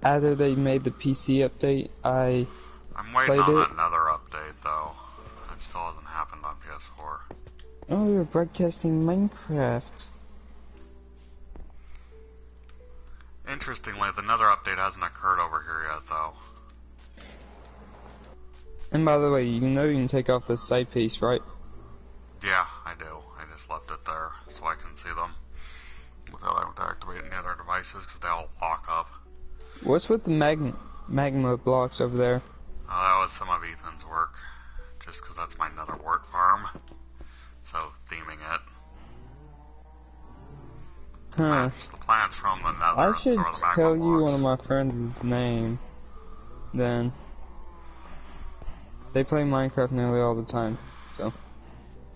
after they made the PC update, I I'm waiting played on it. another update though. It still hasn't happened on PS4. Oh, you're broadcasting Minecraft. Interestingly, the nether update hasn't occurred over here yet though. And by the way, you know you can take off the side piece, right? Yeah, I do. I just left it there so I can see them without having to activate any other devices because they all lock up. What's with the magma blocks over there? That was some of Ethan's work, just because that's my nether wart farm. So, theming it. Huh. The plants from the nether, I should so are the magma tell blocks. you one of my friends' name. Then. They play Minecraft nearly all the time, so.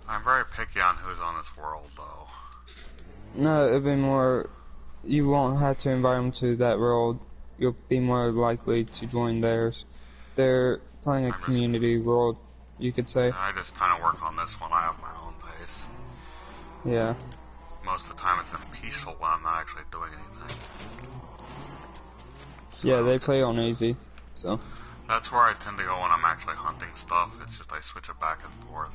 I'm very picky on who's on this world, though. No, it'd be more. You won't have to invite them to that world. You'll be more likely to join theirs. They're playing a community world, you could say. I just kind of work on this one. I have my own pace. Yeah. Most of the time it's in peaceful when I'm not actually doing anything. So, yeah, they play on easy, so. That's where I tend to go when I'm actually hunting stuff. It's just I switch it back and forth.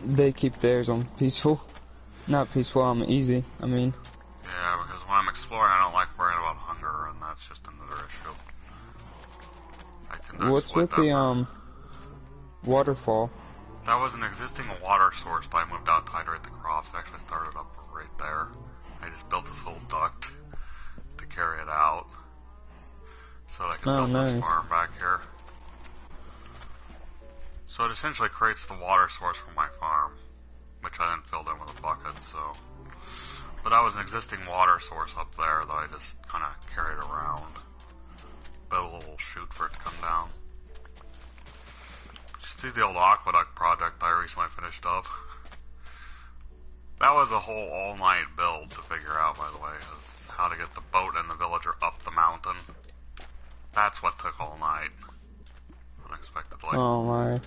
They keep theirs on peaceful. Not peaceful, easy, I mean. Yeah, because when I'm exploring, I don't like worrying about hunger, and that's just another issue. I tend to What's with the, waterfall? That was an existing water source that I moved out to hydrate the crops. I actually started up right there. I just built this little duct to carry it out. So that I can build this farm back here. So it essentially creates the water source for my farm, which I then filled in with a bucket, so. But that was an existing water source up there that I just kind of carried around. Built a little chute for it to come down. You should see the old aqueduct project I recently finished up. That was a whole all-night build to figure out, by the way, is how to get the boat and the villager up the mountain. That's what took all night. Unexpectedly. Oh my.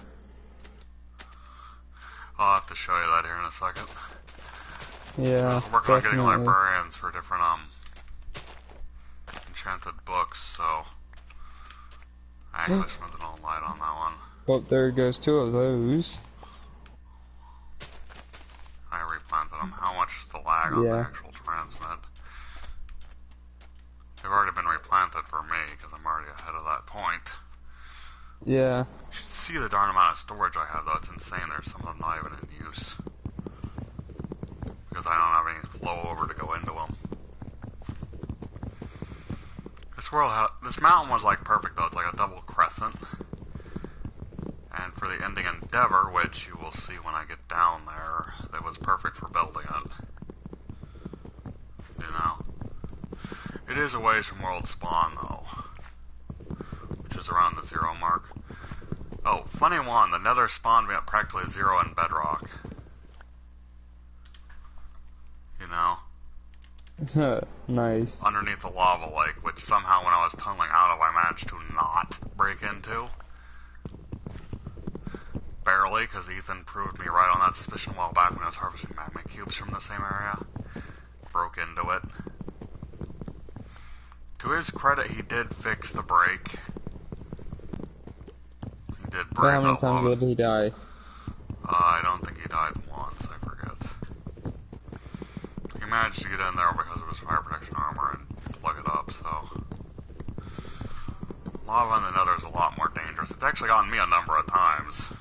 I'll have to show you that here in a second. Yeah, I'm working on getting librarians for different, enchanted books, so I actually spent an all night on that one. Well, there goes two of those. I replanted them. How much is the lag on the actual transmit? They've already been replanted for me, because I'm already ahead of that point. Yeah. You should see the darn amount of storage I have, though. It's insane. There's some of them not even in use. Because I don't have any flow over to go into them. This mountain was like perfect, though. It's like a double crescent. And for the ending endeavor, which you will see when I get down there, that was perfect for building it. You know? It is a ways from world spawn, though. Which is around the 0 mark. Oh, funny one, the nether spawned me at practically 0 in bedrock. You know? Nice. Underneath the lava lake, which somehow when I was tunneling out of, I managed to not break into. Barely, because Ethan proved me right on that suspicion a while back when I was harvesting magma cubes from the same area. Broke into it. To his credit, he did fix the break. He did break. How many times did he die? I don't think he died once, I forget. He managed to get in there because of his fire protection armor and plug it up, so. Lava in the nether is a lot more dangerous. It's actually gotten me a number of times.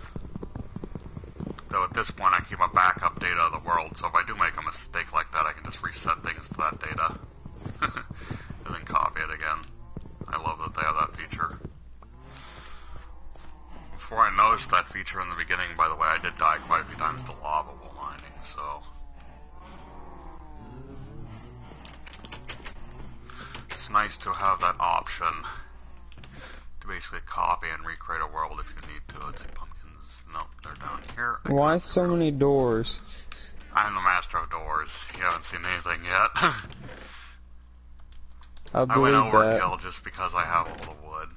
Though at this point I keep a backup data of the world, so if I do make a mistake like that, I can just reset things to that data. And then copy it again. I love that they have that feature. Before I noticed that feature in the beginning, by the way, I did die quite a few times to lava while mining, so. It's nice to have that option to basically copy and recreate a world if you need to. Let's see, pumpkins. Nope, they're down here. Why so many doors? I'm the master of doors. You haven't seen anything yet. I went overkill just because I have all the wood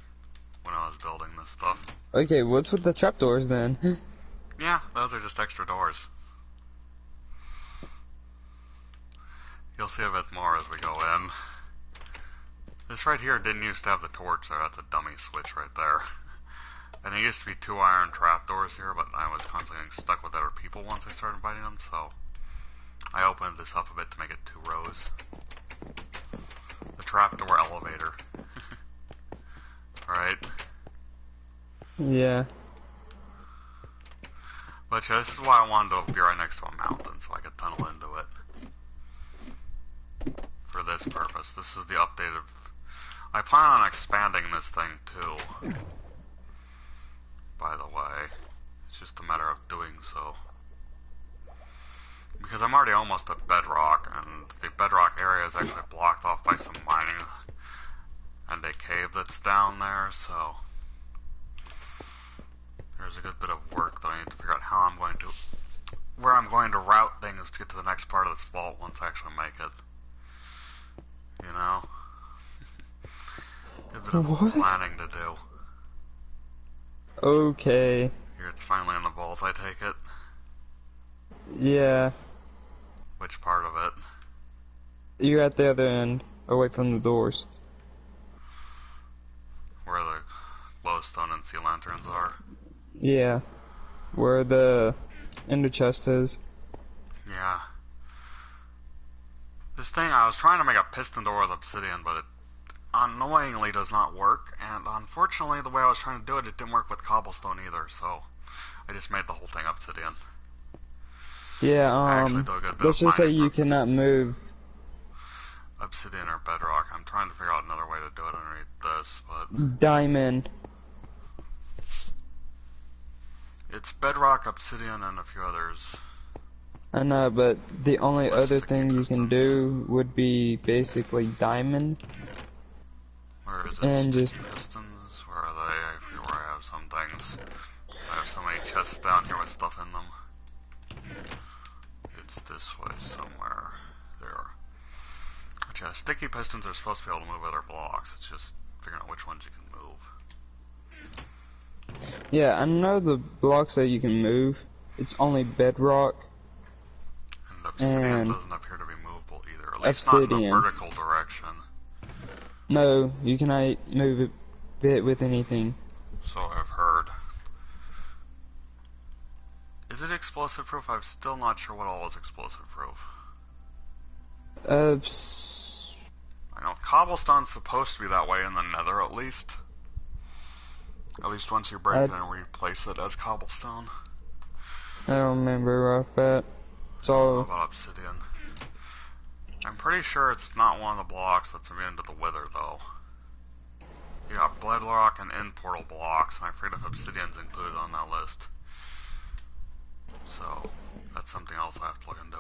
when I was building this stuff. Okay, what's with the trapdoors then? Yeah, those are just extra doors. You'll see a bit more as we go in. This right here didn't used to have the torch, so that's a dummy switch right there. And there used to be 2 iron trapdoors here, but I was constantly getting stuck with other people once I started fighting them, so I opened this up a bit to make it 2 rows. The trapdoor elevator. Right? Yeah. But yeah, this is why I wanted to be right next to a mountain, so I could tunnel into it. For this purpose. This is the updated... I plan on expanding this thing too. By the way. It's just a matter of doing so. Because I'm already almost at bedrock, and the bedrock area is actually blocked off by some mining and a cave that's down there, so there's a good bit of work that I need to figure out where I'm going to route things to get to the next part of this vault once I actually make it. You know? Good bit of planning to do. Okay. Here, it's finally in the vault, I take it. Yeah. Which part of it? You're at the other end, away from the doors. Where the glowstone and sea lanterns are? Yeah. Where the ender chest is. Yeah. This thing, I was trying to make a piston door with obsidian, but it annoyingly does not work, and unfortunately the way I was trying to do it, it didn't work with cobblestone either, so I just made the whole thing obsidian. Yeah, let's just say you cannot move. Obsidian or bedrock. I'm trying to figure out another way to do it underneath this, but... Diamond. It's bedrock, obsidian, and a few others. I know, but the only other thing you can do would be basically diamond. Where is it? And just pistons? Where are they? I forget where I have some things. I have so many chests down here with stuff in them. It's this way somewhere. There. But yeah, sticky pistons are supposed to be able to move other blocks. It's just figuring out which ones you can move. Yeah, I know the blocks that you can move. It's only bedrock. And obsidian doesn't appear to be movable either. At least not in the vertical direction. No, you cannot move it with anything. So I've heard. Is it explosive proof? I'm still not sure what all is explosive proof. I know cobblestone's supposed to be that way in the nether, at least. At least once you break it and replace it as cobblestone. I don't remember off that. So. I don't know about obsidian. I'm pretty sure it's not one of the blocks that's immune to the wither, though. You got bedrock and end portal blocks, and I forget if obsidian's included on that list. So, that's something else I have to look into.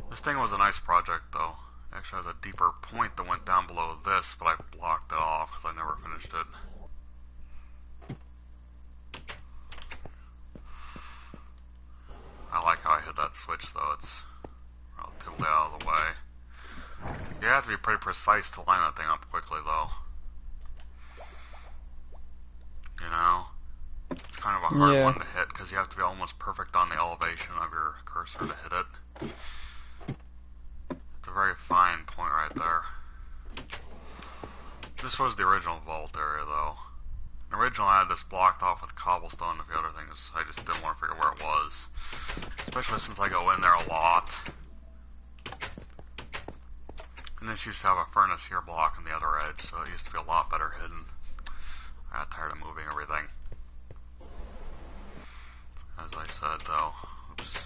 This thing was a nice project, though. It actually has a deeper point that went down below this, but I blocked it off because I never finished it. I like how I hit that switch, though. It's relatively out of the way. You have to be pretty precise to line that thing up quickly, though. You know? It's kind of a hard one to hit, because you have to be almost perfect on the elevation of your cursor to hit it. It's a very fine point right there. This was the original vault area, though. Originally, I had this blocked off with cobblestone and a few other things. I just didn't want to figure where it was. Especially since I go in there a lot. And this used to have a furnace here blocking the other edge, so it used to be a lot better hidden. I got tired of moving everything. As I said, though. Oops.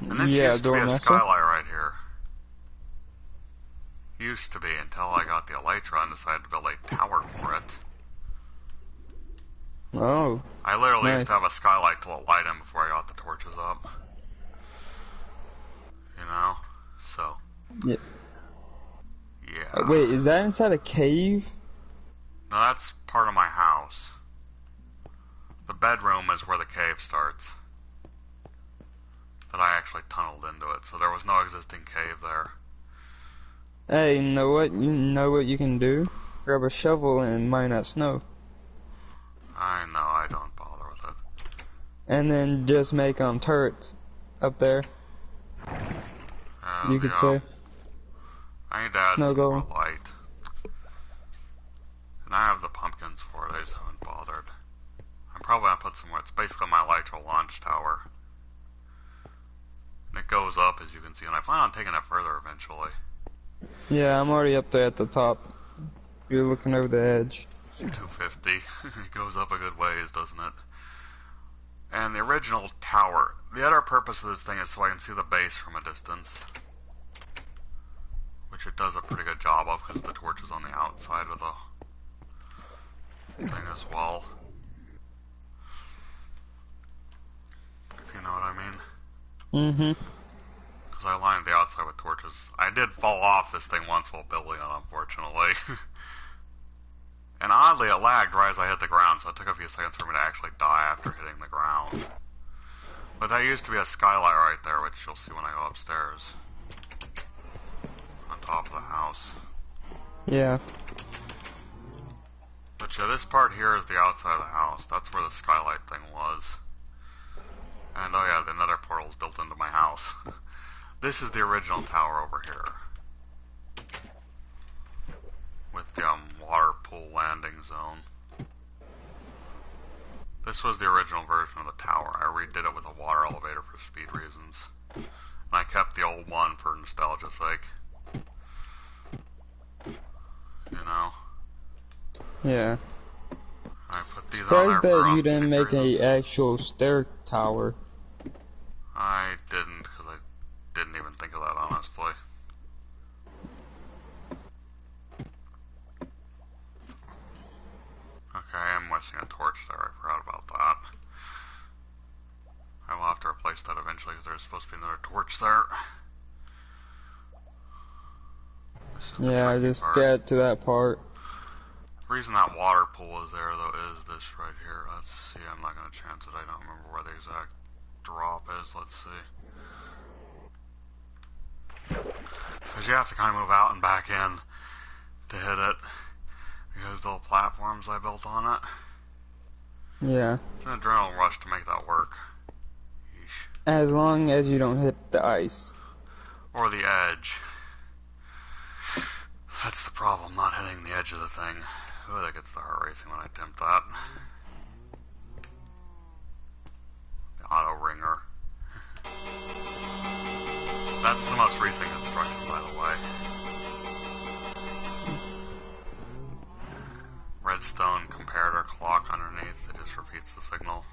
And this used to be a skylight right here. Used to be, until I got the elytra and decided to build a tower for it. Oh. I literally used to have a skylight to let light in before I got the torches up. You know? So. Yeah. Yeah. Wait, is that inside a cave? No, that's part of my house. The bedroom is where the cave starts. That I actually tunneled into it, so there was no existing cave there. Hey, you know what? You know what you can do? Grab a shovel and mine that snow. I know, I don't bother with it. And then just make turrets up there. You could say. I need to add some more light I just haven't bothered. I'm probably gonna put somewhere. It's basically my Elytra launch tower. And it goes up, as you can see, and I plan on taking it further eventually. Yeah, I'm already up there at the top. You're looking over the edge. 250. It goes up a good ways, doesn't it? And the original tower. The other purpose of this thing is so I can see the base from a distance. Which it does a pretty good job of, because the torch is on the outside of the thing as well. If you know what I mean. Mm-hmm. Because I lined the outside with torches. I did fall off this thing once while building it, unfortunately. And oddly, it lagged right as I hit the ground, so it took a few seconds for me to actually die after hitting the ground. But there used to be a skylight right there, which you'll see when I go upstairs. On top of the house. Yeah. But yeah, this part here is the outside of the house. That's where the skylight thing was. And oh yeah, the nether portal is built into my house. This is the original tower over here. With the water pool landing zone. This was the original version of the tower. I redid it with a water elevator for speed reasons. And I kept the old one for nostalgia's sake. You know? Yeah. I put these Surprised on there that for you didn't make reasons. an actual stair tower. I didn't, because I didn't even think of that, honestly. Okay, I am missing a torch there. I forgot about that. I will have to replace that eventually, because there's supposed to be another torch there. Yeah, just get to that part. The reason that water pool is there, though, is this right here. Let's see, I'm not going to chance it. I don't remember where the exact drop is. Let's see. Because you have to kind of move out and back in to hit it. Because the little platforms I built on it. Yeah. It's an adrenaline rush to make that work. Yeesh. As long as you don't hit the ice. Or the edge. That's the problem, not hitting the edge of the thing. Ooh, that gets the heart racing when I attempt that. The auto ringer. That's the most recent construction, by the way. Redstone comparator clock underneath, it just repeats the signal.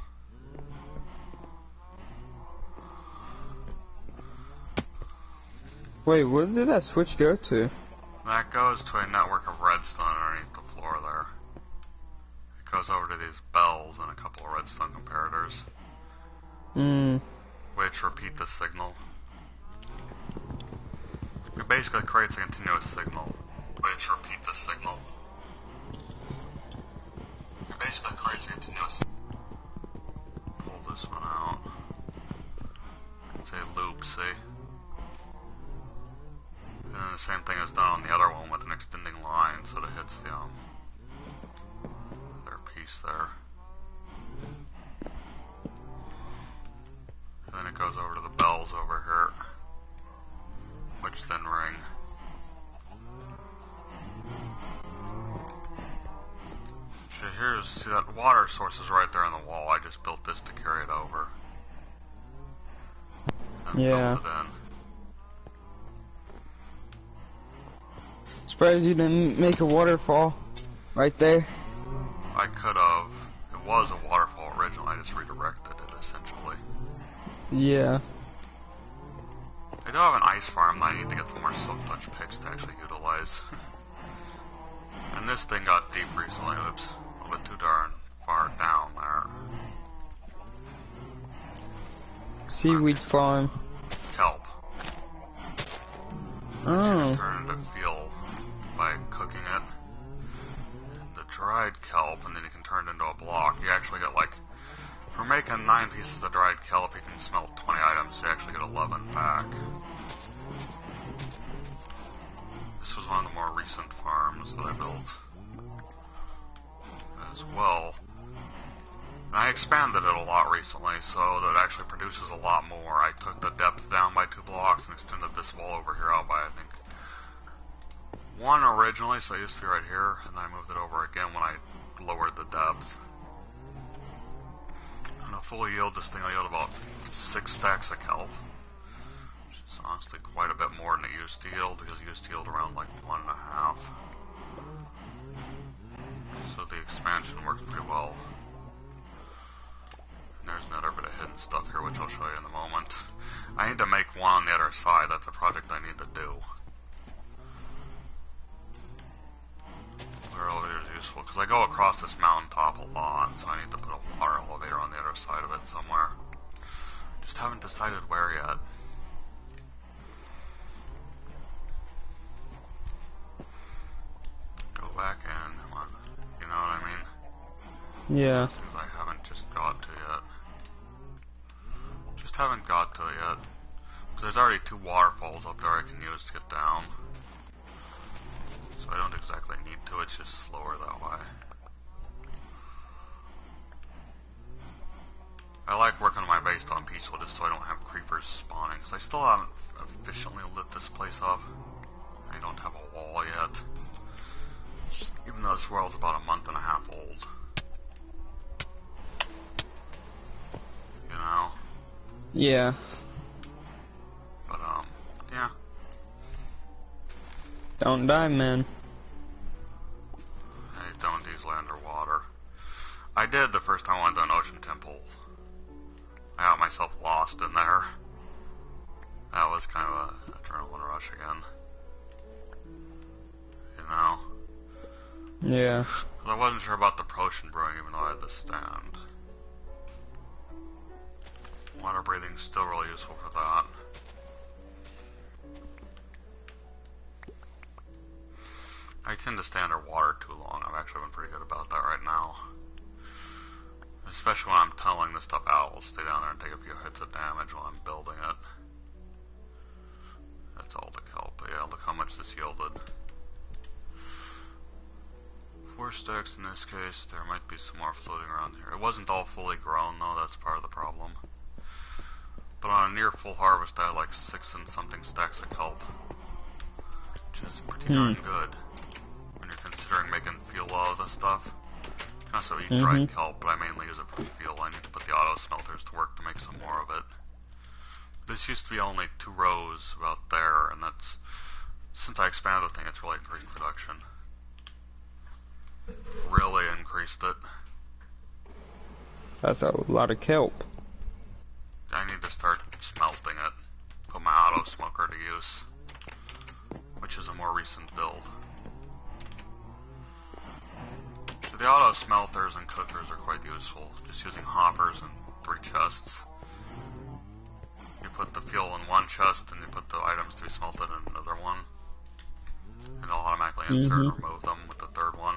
Wait, where did that switch go to? That goes to a network of redstone underneath the floor there. It goes over to these bells and a couple of redstone comparators. Which repeat the signal. It basically creates a continuous signal. Which repeat the signal. It basically creates a continuous. Pull this one out. It's a loop, see? And then the same thing is done on the other one with an extending line, so that it hits the other piece there. And then it goes over to the bells over here, which then ring. So here's, see that water source is right there on the wall. I just built this to carry it over. And Yeah. built it in. Surprised you didn't make a waterfall right there. I could have. It was a waterfall originally. I just redirected it essentially. Yeah. I do have an ice farm that I need to get some more silk touch picks to actually utilize. And this thing got deep recently. Oops. A little bit too darn far down there. Seaweed farm. Kelp. Which you Oh. can turn into fuel by cooking it. And the dried kelp, and then you can turn it into a block. You actually get like, for making 9 pieces of dried kelp, you can smelt 20 items, so you actually get 11 back. This was one of the more recent farms that I built as well. And I expanded it a lot recently, so that it actually produces a lot more. I took the depth down by 2 blocks and extended this wall over here out by, I think, 1 originally, so it used to be right here, and then I moved it over again when I lowered the depth. And a full yield, this thing will yield about 6 stacks of kelp. Which is honestly quite a bit more than it used to yield, because it used to yield around like 1.5. So the expansion worked pretty well. And there's another bit of hidden stuff here, which I'll show you in a moment. I need to make one on the other side. That's a project I need to do. Water elevator is useful because I go across this mountaintop a lot, so I need to put a water elevator on the other side of it somewhere. Just haven't decided where yet. Go back in, come on. You know what I mean? Yeah. Things I haven't just got to yet. Just haven't got to it yet. Because there's already 2 waterfalls up there I can use to get down. So I don't exactly need to, it's just slower that way. I like working on my base on peaceful just so I don't have creepers spawning. Because I still haven't efficiently lit this place up. I don't have a wall yet. Even though this world's about 1.5 months old. You know? Yeah. But, yeah. Don't die, man. I don't easily underwater. I did the first time I went to an ocean temple. I got myself lost in there. That was kind of an adrenaline rush again. You know? Yeah. 'Cause I wasn't sure about the potion brewing even though I had the stand. Water breathing's still really useful for that. I tend to stay underwater too long. I've actually been pretty good about that right now. Especially when I'm tunneling this stuff out, I'll stay down there and take a few hits of damage while I'm building it. That's all the kelp. But yeah, look how much this yielded. 4 stacks in this case. There might be some more floating around here. It wasn't all fully grown though, that's part of the problem. But on a near full harvest I had like 6 and something stacks of kelp. Which is pretty darn good. When you're considering making fuel out of this stuff. I can also eat dried kelp, but I mainly use it for fuel. I need to put the auto smelters to work to make some more of it. This used to be only 2 rows about there, and that's, since I expanded the thing, it's really increased production. Really increased it. That's a lot of kelp. I need to start smelting it. Put my auto smoker to use. Which is a more recent build. So the auto smelters and cookers are quite useful. Just using hoppers and 3 chests. You put the fuel in one chest and you put the items to be smelted in another one. And it'll automatically insert and remove them with the 3rd one.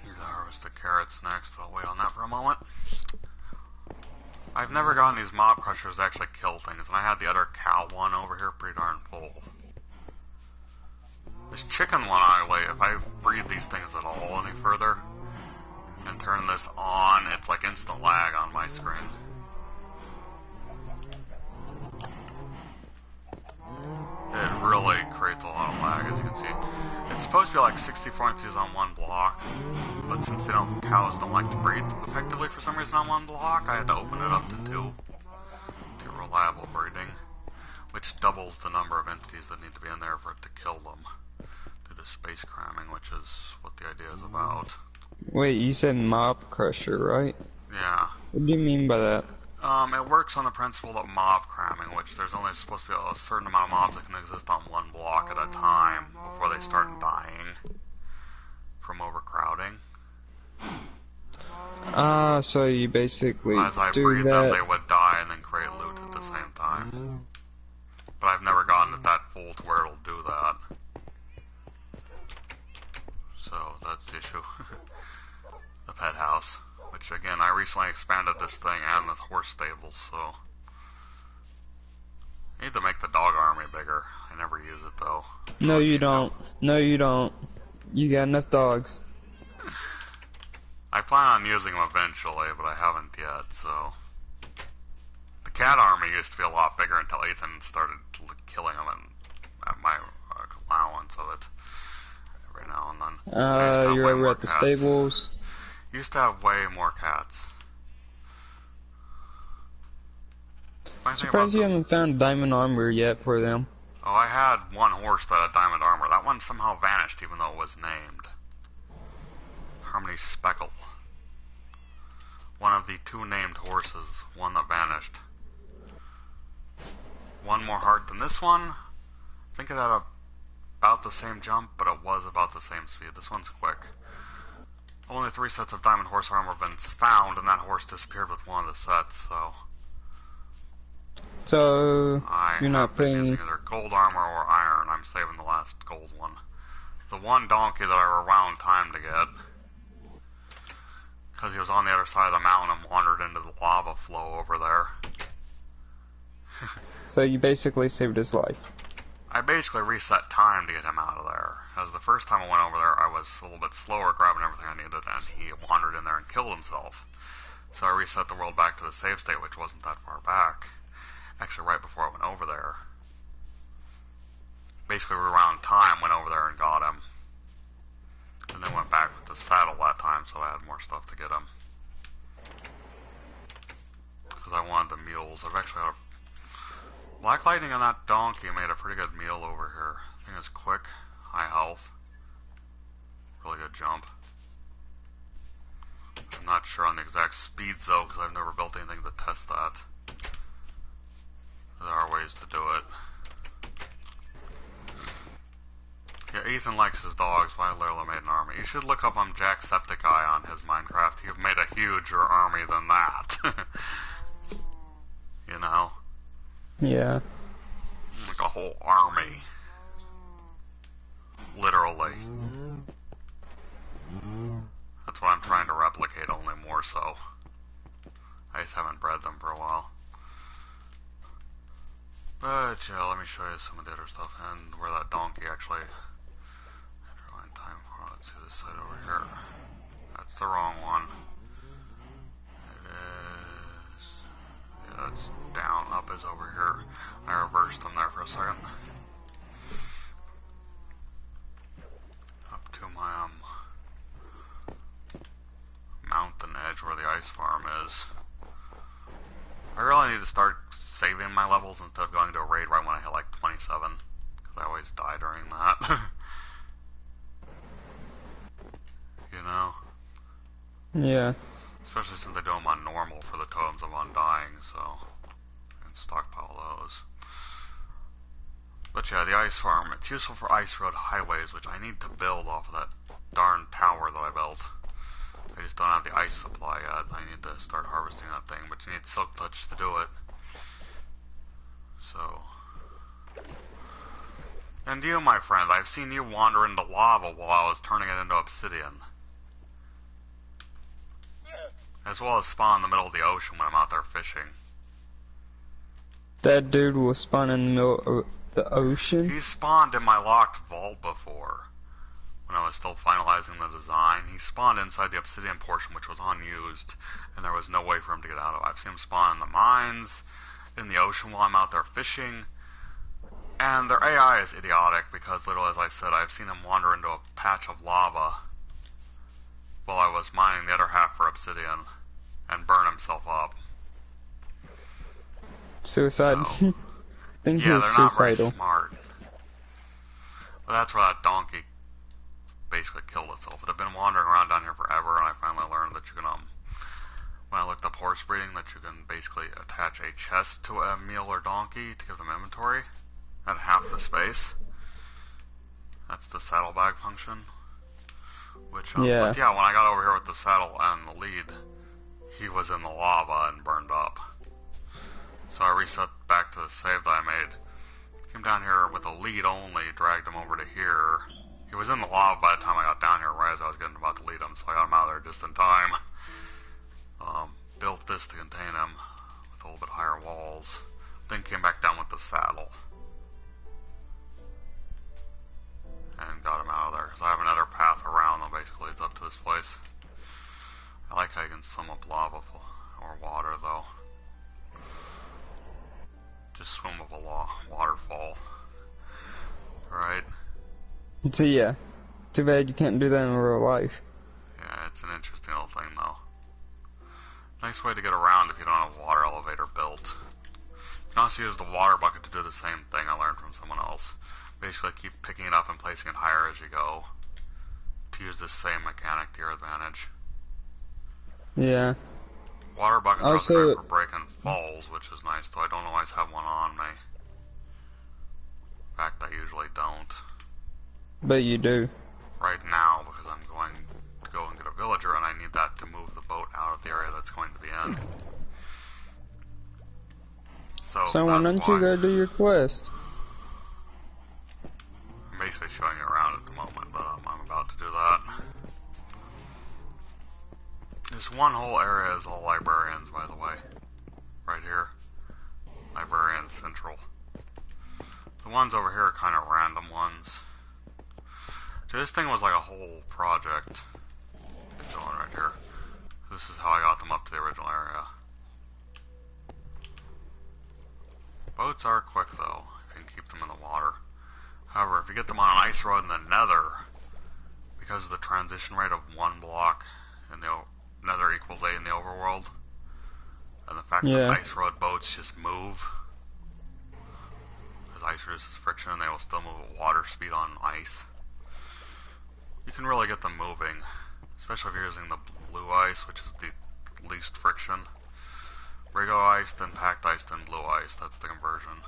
Use the harvested carrots next, but I'll wait on that for a moment. I've never gotten these mob crushers to actually kill things, and I had the other cow one over here pretty darn full. This chicken one, if I breed these things at all any further, and turn this on, it's like instant lag on my screen. It really creates a lot of lag, as you can see. It's supposed to be like 64 inches on one block, but since cows don't like to breed effectively for some reason on one block, I had to open it up to 2 reliable breeding, which doubles the number of entities that need to be in there for it to kill them due to space cramming, which is what the idea is about. Wait, you said mob crusher, right? Yeah. What do you mean by that? It works on the principle of mob cramming, which there's only supposed to be a certain amount of mobs that can exist on one block at a time before they start dying from overcrowding. So you basically as I do breed that. them, they would die and then create loot at the same time. But I've never gotten it that full to where it'll do that. So that's the issue. The pet house. Which again, I recently expanded this thing and the horse stables, so I need to make the dog army bigger. I never use it though. No, you don't. No, you don't. You got enough dogs. I plan on using them eventually, but I haven't yet, so. The cat army used to be a lot bigger until Ethan started killing them at my allowance of it every now and then. I used to have You're way over more at the cats. stables. Used to have way more cats. Funny thing about Surprised you haven't found diamond armor yet for them. Oh, I had one horse that had diamond armor. That one somehow vanished even though it was named. Harmony Speckle. One of the two named horses. One that vanished. One more heart than this one. I think it had about the same jump, but it was about the same speed. This one's quick. Only 3 sets of diamond horse armor have been found, and that horse disappeared with one of the sets, so... So, you're not been putting... using either gold armor or iron. I'm saving the last gold one. The one donkey that I rewound time to get, because he was on the other side of the mountain and wandered into the lava flow over there. So you basically saved his life. I basically reset time to get him out of there. As the first time I went over there, I was a little bit slower grabbing everything I needed, and he wandered in there and killed himself. So I reset the world back to the save state, which wasn't that far back. Actually, right before I went over there. Basically, rewound time, went over there and got him. And then went back with the saddle that time, so I had more stuff to get him. Because I wanted the mules. I've actually got a... Black Lightning on that donkey made a pretty good meal over here. I think it's quick, high health, really good jump. I'm not sure on the exact speeds though, because I've never built anything to test that. There are ways to do it. Yeah, Ethan likes his dogs, so I literally made an army. You should look up on Jacksepticeye on his Minecraft. He've made a huger army than that. You know? Yeah. Like a whole army. Literally. That's what I'm trying to replicate, only more so. I just haven't bred them for a while. But yeah, let me show you some of the other stuff and where that donkey actually... Rewind time for, let's see this side over here. That's the wrong one. It is... Yeah, that's down, up is over here. I reversed them there for a second. Up to my mountain edge where the ice farm is. I really need to start saving my levels instead of going to a raid right when I hit like 27. Because I always die during that. You know? Yeah. Especially since I do them on normal for the totems of undying, so I can stockpile those. But yeah, the ice farm, it's useful for ice road highways, which I need to build off of that darn tower that I built. I just don't have the ice supply yet. I need to start harvesting that thing, but you need silk touch to do it. So... And you, my friend, I've seen you wander into lava while I was turning it into obsidian. As well as spawn in the middle of the ocean when I'm out there fishing. That dude will spawn in the middle of the ocean? He spawned in my locked vault before. When I was still finalizing the design. He spawned inside the obsidian portion, which was unused, and there was no way for him to get out of it. I've seen him spawn in the mines, in the ocean while I'm out there fishing. And their AI is idiotic, because literally, as I said, I've seen him wander into a patch of lava while I was mining the other half for obsidian, and burn himself up. Suicide. So, I think yeah, he's they're not very suicidal. smart. But that's where that donkey basically killed itself. It had been wandering around down here forever, and I finally learned that you can, when I looked up horse breeding, that you can basically attach a chest to a mule or donkey to give them inventory at half the space. That's the saddlebag function. Which, yeah. But yeah, when I got over here with the saddle and the lead, he was in the lava and burned up. So I reset back to the save that I made. Came down here with a lead only, dragged him over to here. He was in the lava by the time I got down here, right as I was getting about to lead him, so I got him out of there just in time. Built this to contain him with a little bit higher walls. Then came back down with the saddle. And got him out of there, because I have another path around that basically leads up to this place. I like how you can sum up lava or water, though. Just swim up a waterfall. Right? So yeah. Too bad you can't do that in real life. Yeah, it's an interesting little thing though. Nice way to get around if you don't have a water elevator built. You can also use the water bucket to do the same thing I learned from someone else. Basically keep picking it up and placing it higher as you go to use this same mechanic to your advantage. Yeah. Water buckets are also Also, great for breaking falls, which is nice, though I don't always have one on me. In fact, I usually don't. but you do. Right now, because I'm going to go and get a villager, and I need that to move the boat out of the area that's going to be in. So Why that's don't you why go do your quest? I'm basically showing you around at the moment, but I'm about to do that. This one whole area is all librarians, by the way. Right here. Librarian Central. The ones over here are kind of random ones. So this thing was like a whole project. It's going right here. This is how I got them up to the original area. Boats are quick though, if you can keep them in the water. However, if you get them on an ice road in the nether, because of the transition rate of 1 block in the nether equals 8 in the overworld, and the fact that ice road boats just move, because ice reduces friction and they will still move at water speed on ice, you can really get them moving, especially if you're using the blue ice, which is the least friction. Rigo ice, then packed ice, then blue ice. That's the conversion.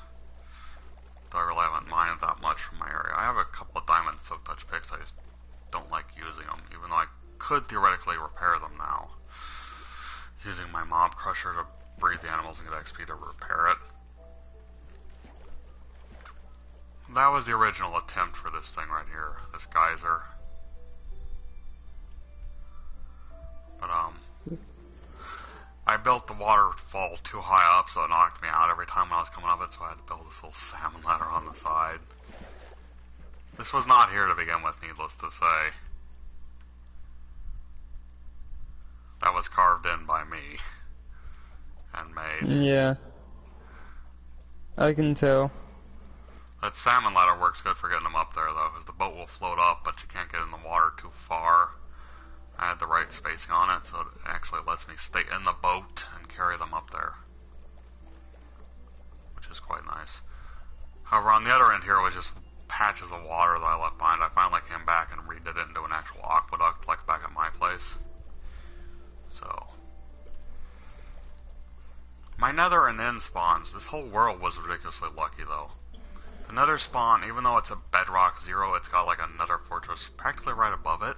Though I really haven't mined that much from my area. I have a couple of diamond silk touch picks, I just don't like using them, even though I could theoretically repair them now. Using my mob crusher to breed the animals and get XP to repair it. That was the original attempt for this thing right here, this geyser. But, I built the waterfall too high up, so it knocked me out every time when I was coming up it, so I had to build this little salmon ladder on the side. This was not here to begin with, needless to say. That was carved in by me. And made. Yeah. I can tell. That salmon ladder works good for getting them up there, though, because the boat will float up, but you can't get in the water too far. I had the right spacing on it, so it actually lets me stay in the boat and carry them up there. Which is quite nice. However, on the other end here was just patches of water that I left behind. I finally came back and redid it into an actual aqueduct, like back at my place. So, my nether and end spawns, this whole world was ridiculously lucky, though. The nether spawn, even though it's a bedrock 0, it's got like a nether fortress practically right above it.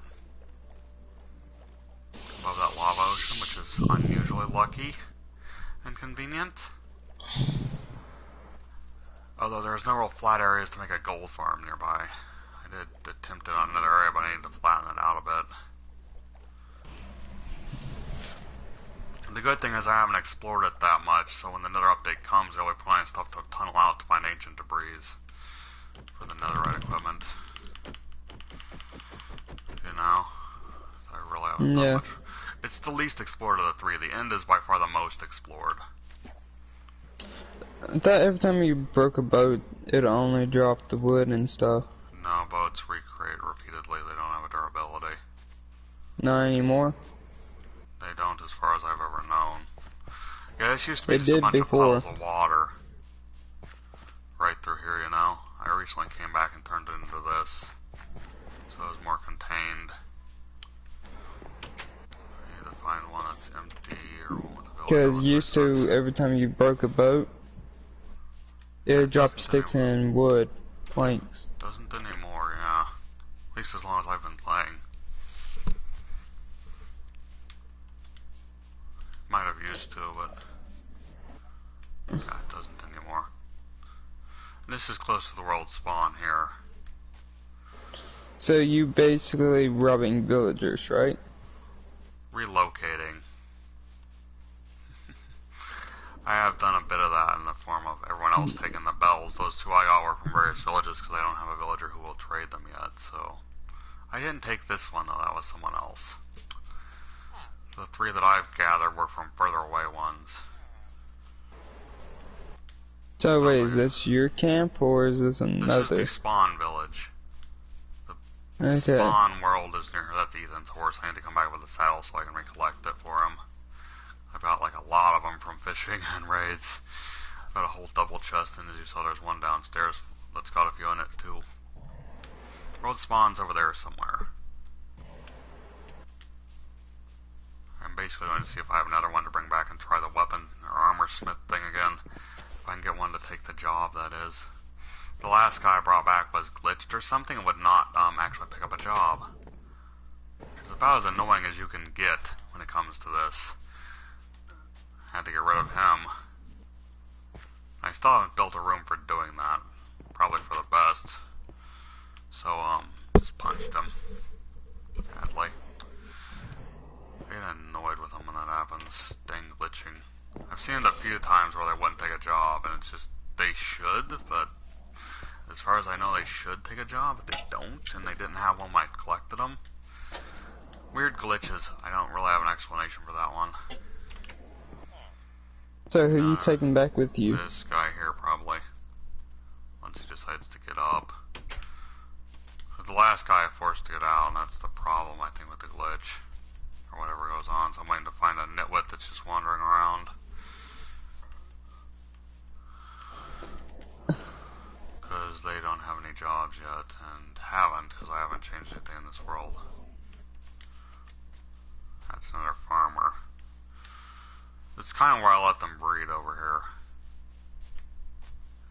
Above that lava ocean, which is unusually lucky and convenient. Although there's no real flat areas to make a gold farm nearby. I did attempt it on another area, but I need to flatten it out a bit. And the good thing is I haven't explored it that much, so when the nether update comes, there'll be plenty of stuff to tunnel out to find ancient debris for the netherite equipment. You know? I really haven't done much. It's the least explored of the 3. The end is by far the most explored. I thought every time you broke a boat, it only dropped the wood and stuff. No, boats recreate repeatedly. They don't have a durability. Not anymore? They don't, as far as I've ever known. Yeah, this used to be They just a bunch before. of puddles of water. Right through here, you know? I recently came back and turned it into this. So it was more contained. I need to find one that's empty or one with a villager. Because used to, every time you broke a boat, it would drop sticks and wood, planks. Doesn't anymore, yeah. At least as long as I've been playing. Might have used to, but yeah, it doesn't anymore. And this is close to the world spawn here. So you basically robbing villagers, right? Relocating. I have done a bit of that in the form of everyone else taking the bells. Those 2 I got were from various villages because I don't have a villager who will trade them yet, so... I didn't take this one though, that was someone else. The 3 that I've gathered were from further away ones. So wait, is this your camp or is this another? This is the spawn village. The Okay. Spawn world is near here. That's Ethan's horse. I need to come back with the saddle so I can recollect it for him. I've got like a lot of them from fishing and raids. I've got a whole double chest, and as you saw, there's one downstairs that's got a few in it too. Road spawns over there somewhere. I'm basically going to see if I have another one to bring back and try the weapon or armor smith thing again. If I can get one to take the job, that is. The last guy I brought back was glitched or something and would not actually pick up a job. Which is about as annoying as you can get when it comes to this. I had to get rid of him. I still haven't built a room for doing that. Probably for the best. So, just punched him. Sadly. I get annoyed with them when that happens. Dang glitching. I've seen it a few times where they wouldn't take a job, and it's just, they should, but as far as I know, they should take a job, but they don't, and they didn't have one when I collected them. Weird glitches. I don't really have an explanation for that one. So who are you taking back with you? This guy here, probably. Once he decides to get up. The last guy I forced to get out, and that's the problem, I think, with the glitch. Or whatever goes on, so I'm waiting to find a nitwit that's just wandering around. Because they don't have any jobs yet, and haven't, because I haven't changed anything in this world. That's another farmer. It's kind of where I let them breed over here.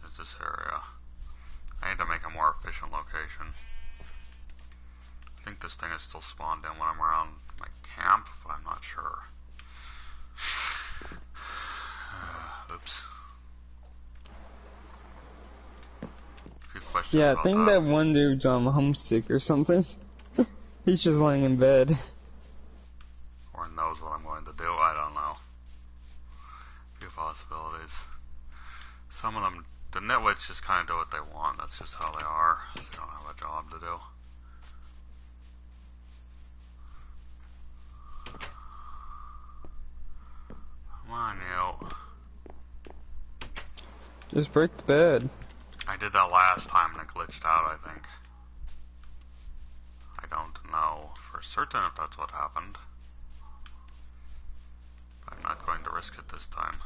Is this area. I need to make a more efficient location. I think this thing is still spawned in when I'm around my camp, but I'm not sure. Oops. A few questions Yeah, I about think that one dude's homesick or something. He's just laying in bed. Or knows what I'm going to do, I don't know. Few possibilities. Some of them, the nitwits just kind of do what they want, that's just how they are. They don't have a job to do. Come on, you. Just break the bed. I did that last time and it glitched out, I think. I don't know for certain if that's what happened. I'm not going to risk it this time.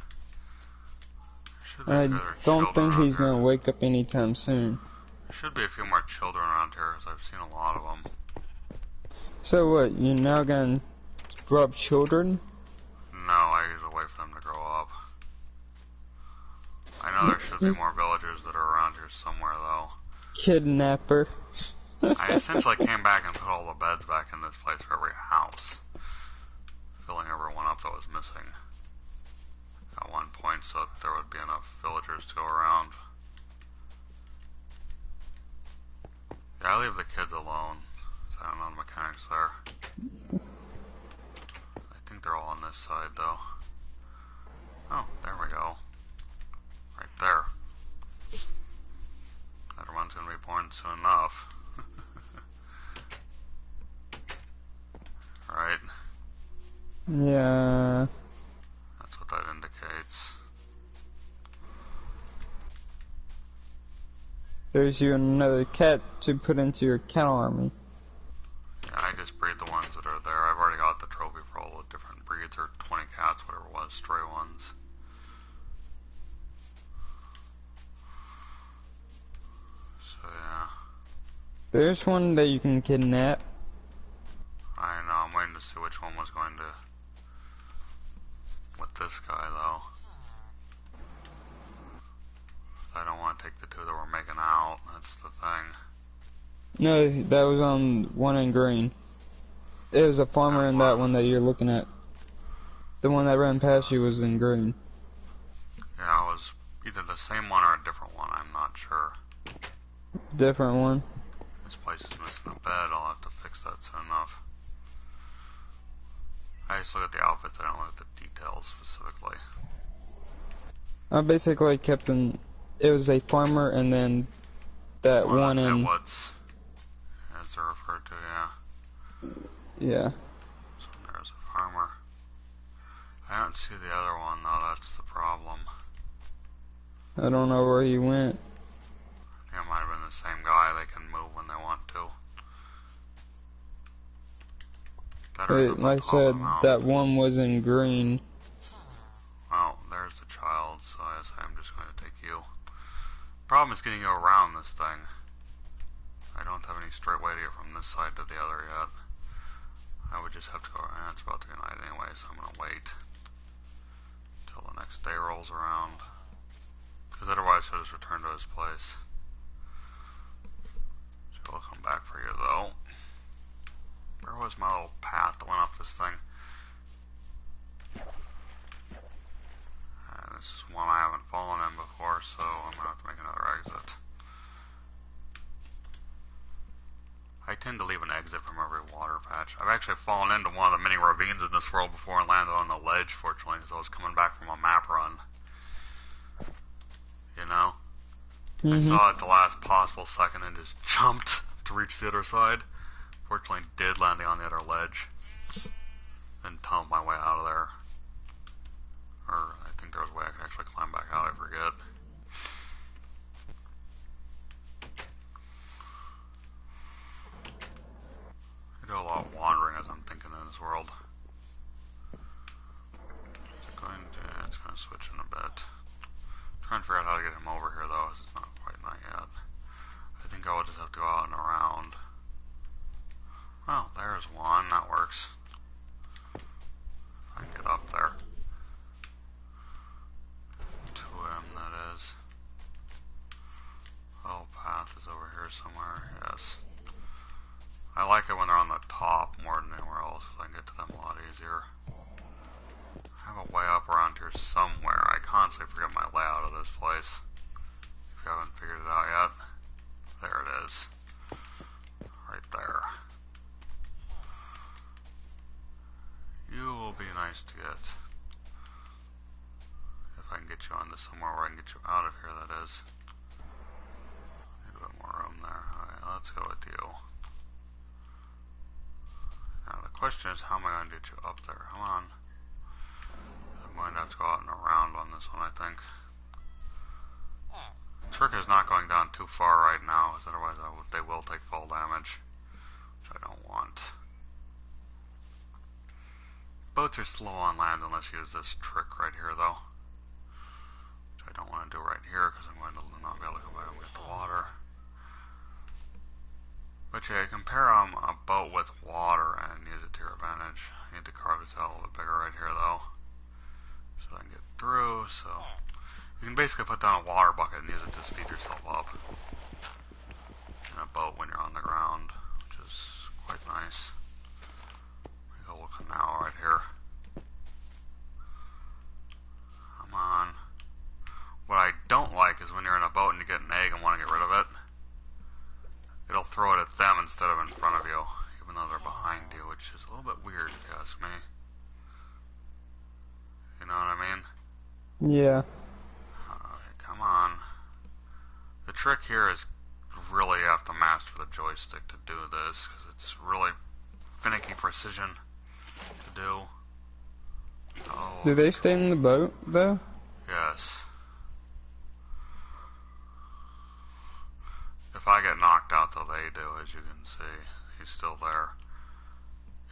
I don't think he's going to wake up anytime soon. There should be a few more children around here, because I've seen a lot of them. So what, you're now going to grow up children? No, I usually wait for them to grow up. I know there should be more villagers that are around here somewhere, though. Kidnapper. I essentially came back and put all the beds back in this place for every house, filling everyone up that was missing at one point so that there would be enough villagers to go around. Yeah, I leave the kids alone. I don't know the mechanics there. I think they're all on this side, though. Oh, there we go. Right there. That one's gonna be born soon enough. Right? Yeah. That's what that indicates. There's you another cat to put into your cattle army. Yeah, I just breed the ones that are there. I've already got the trophy for all the different breeds, or 20 cats, whatever it was, stray ones. So, yeah. There's one that you can kidnap. I know, I'm waiting to see which one was going to... with this guy, though. I don't want to take the two that we're making out, that's the thing. No, that was on one in green. There was a farmer in that one that you're looking at. The one that ran past you was in green. Yeah, it was either the same one or a different one, I'm not sure. Different one. This place is missing a bed, I'll have to fix that soon enough. I just look at the outfits, I don't look at the details specifically. I basically kept in... It was a farmer and then that Or one in... Woods, as they're referred to, yeah. Yeah. So there's a farmer. I don't see the other one, though, that's the problem. I don't know where he went. I think it might have been the same guy, they can move when they want to. batteries at the Like I top of said, the mountain. that one was in green. Well, there's the child, so I guess I'm just going to take you. Problem is getting you around this thing. I don't have any straight way to get from this side to the other yet. I would just have to go, and it's about to be night anyway, so I'm going to wait till the next day rolls around. Because otherwise he'll just return to his place. So I'll come back for you though. Where was my little path that went up this thing? This is one I haven't fallen in before, so I'm going to have to make another exit. I tend to leave an exit from every water patch. I've actually fallen into one of the many ravines in this world before and landed on the ledge, fortunately, because I was coming back from a map run. You know? I saw it at the last possible second and just jumped to reach the other side. Fortunately, did landing on the other ledge. Then tunneled my way out of there. Or, I think there was a way I could actually climb back out, I forget. I do a lot of wandering as I'm thinking in this world. Is it going to, yeah, it's going to switch in a bit. Trying to figure out how to get him over here though, it's not quite night yet. I think I will just have to go out and around. Well, there's one, that works. If I can get up there. To him, that is. Oh, path is over here somewhere, yes. I like it when they're on the top more than anywhere else, because I can get to them a lot easier. I have a way up around here somewhere. I constantly forget my layout of this place. If you haven't figured it out yet. There it is. Right there. You will be nice to get. If I can get you onto somewhere where I can get you out of here, that is. Need a bit more room there. Alright, let's go with you. Now the question is, how am I going to get you up there? Come on. I'm going to have to go out and around on this one, I think. The trick is not going down too far right now, because otherwise they will take full damage, which I don't want. Boats are slow on land unless you use this trick right here, though. Which I don't want to do right here, because I'm going to not be able to come back and get the water. But yeah, compare a boat with water and use it to your advantage. I need to carve this out a little bit bigger right here, though, so I can get through. So you can basically put down a water bucket and use it to speed yourself up in a boat when you're on the ground, which is quite nice. Make a little canal right here. Come on. What I don't like is when you're in a boat and you get an egg and want to get rid of it, it'll throw it at them instead of in front of you, even though they're behind you, which is a little bit weird if you ask me. You know what I mean? Yeah. Alright, come on. The trick here is really you have to master the joystick to do this, because it's really finicky precision to do. Oh. Do they stay in the boat, though? Yes. If I get knocked out, though, they do, as you can see. He's still there.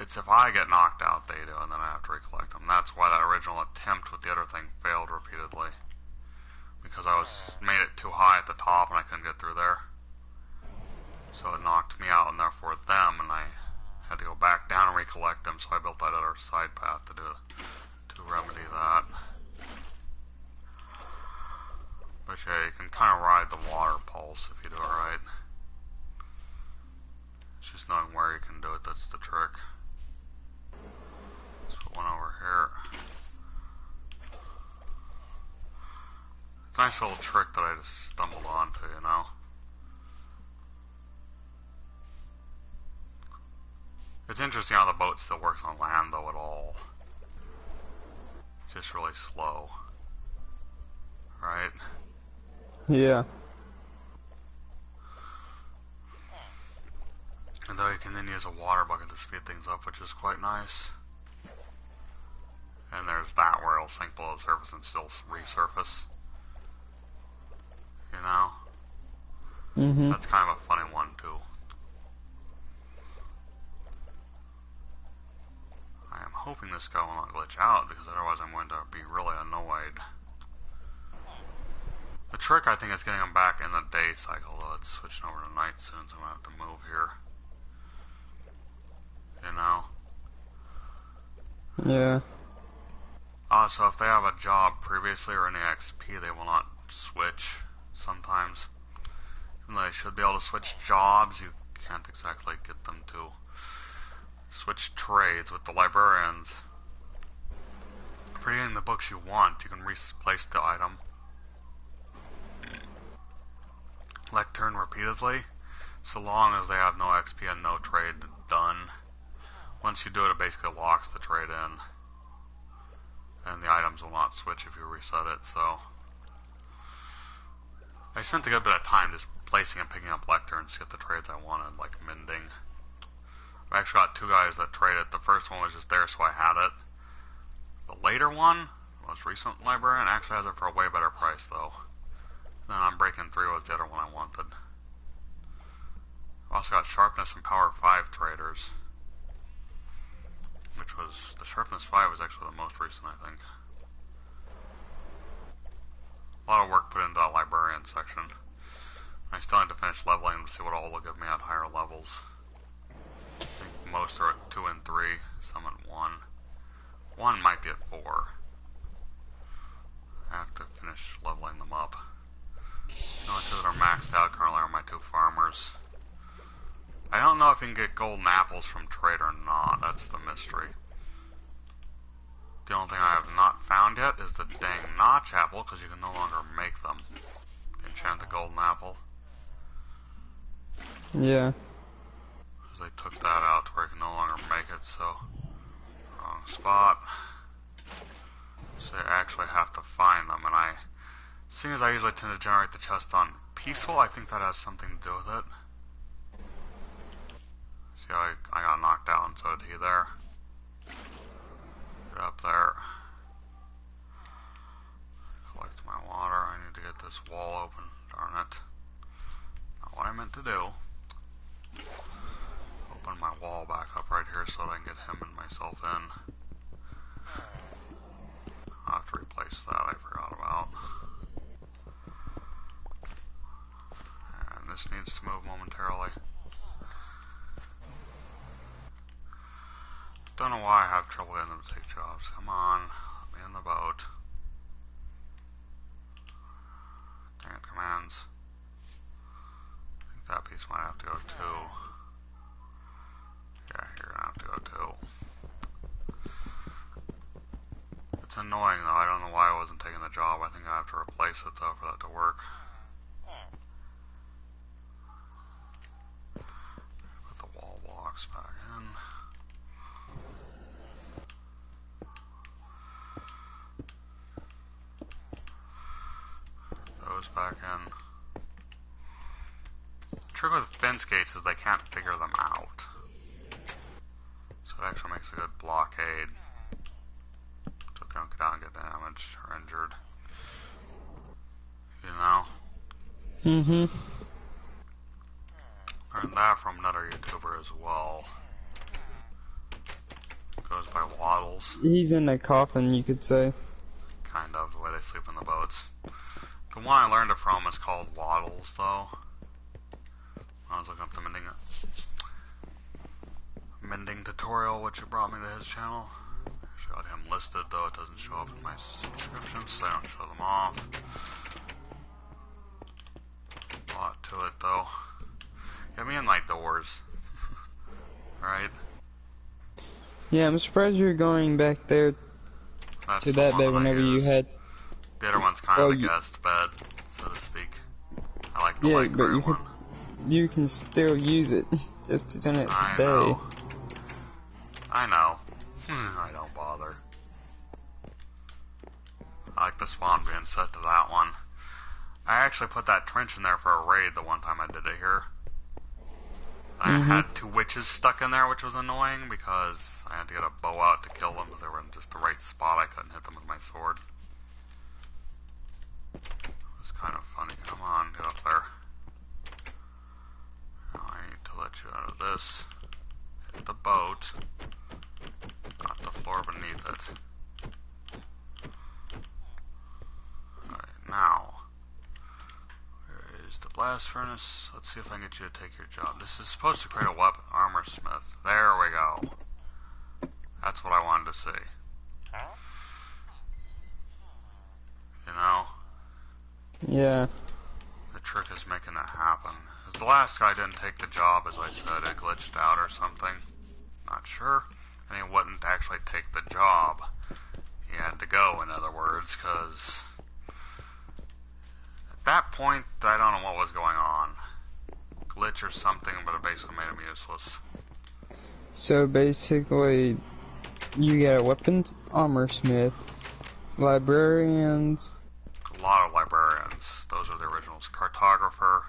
It's if I get knocked out, they do, and then I have to recollect them. That's why that original attempt with the other thing failed repeatedly. Because I made it too high at the top and I couldn't get through there. So it knocked me out and therefore them, and I had to go back down and recollect them, so I built that other side path to remedy that. But yeah, you can kind of ride the water pulse if you do it right. It's just knowing where you can do it, that's the trick. Let's put one over here. It's a nice little trick that I just stumbled onto, you know? It's interesting how the boat still works on land, though, at all. It's just really slow. Right? Yeah. And though you can then use a water bucket to speed things up, which is quite nice. And there's that where it'll sink below the surface and still resurface. You know? That's kind of a funny one, too. hoping this guy will not glitch out, because otherwise I'm going to be really annoyed. The trick, I think, is getting him back in the day cycle, though. It's switching over to night soon, so I'm going to have to move here. You know? Yeah. Also, if they have a job previously or any XP, they will not switch sometimes. Even though they should be able to switch jobs, you can't exactly get them to switch trades with the librarians. For getting the books you want, you can replace the item lectern repeatedly, so long as they have no XP and no trade done. Once you do it, it basically locks the trade in, and the items will not switch if you reset it. So I spent a good bit of time just placing and picking up lecterns to get the trades I wanted, like mending. I actually got 2 guys that traded. The first one was just there, so I had it. The later one, most recent librarian, actually has it for a way better price, though. Then on Breaking 3 was the other one I wanted. I also got Sharpness and Power 5 traders, which was, the Sharpness 5 was actually the most recent, I think. A lot of work put into that librarian section. I still need to finish leveling to see what all will give me at higher levels. I think most are at 2 and 3, some at 1. 1 might be at 4. I have to finish leveling them up. The only 2 that are maxed out currently are my 2 farmers. I don't know if you can get golden apples from trade or not. That's the mystery. The only thing I have not found yet is the dang notch apple, because you can no longer make them. Enchant the golden apple. Yeah. Because they took that out to where you can no longer make it, so... Wrong spot. So you actually have to find them, and seeing as I usually tend to generate the chest on peaceful, I think that has something to do with it. See how I got knocked out, and so did he there. Get up there. Collect my water. I need to get this wall open. Darn it. Not what I meant to do. Open my wall back up right here so that I can get him and myself in. I'll have to replace that, I forgot about. And this needs to move momentarily. Don't know why I have trouble getting them to take jobs. Come on, let me in the boat. Dang it, commands. I think that piece might have to go too. Yeah, you're gonna have to go too. It's annoying though, I don't know why I wasn't taking the job. I think I have to replace it though for that to work. Put the wall blocks back in. Those back in. The trick with fence gates is they can't figure them out. So it actually makes a good blockade. So they don't get out and get damaged or injured. You know? Mm-hmm. Learned that from another YouTuber as well. Goes by Waddles. He's in a coffin, you could say. Kind of, the way they sleep in the boats. The one I learned it from is called Waddles, though. I was looking up the mending tutorial, which it brought me to his channel. I got him listed, though it doesn't show up in my subscriptions, so I don't show them off. A lot to it, though. Get me in my doors. Right? Yeah, I'm surprised you're going back there That's to the that one bed that I whenever you use. had... The other one's kind of a guest bed, so to speak. I like the light gray one. You can still use it, just to turn it to day. Know. I know. I don't bother. I like the spawn being set to that one. I actually put that trench in there for a raid the one time I did it here. I had 2 witches stuck in there, which was annoying because I had to get a bow out to kill them because they were in just the right spot. I couldn't hit them with my sword. It was kind of funny. Come on, get up there. Now I need to let you out of this. Hit the boat. Not the floor beneath it. Alright, now, where is the blast furnace? Let's see if I can get you to take your job. This is supposed to create a weapon, armor smith. There we go. That's what I wanted to see. You know? Yeah. The trick is making it happen. The last guy didn't take the job, as I said, it glitched out or something. Not sure. And he wouldn't actually take the job. He had to go, in other words, because at that point, I don't know what was going on. Glitch or something, but it basically made him useless. So basically, you get a weapons armor smith, librarians. A lot of librarians. Those are the originals. Cartographer,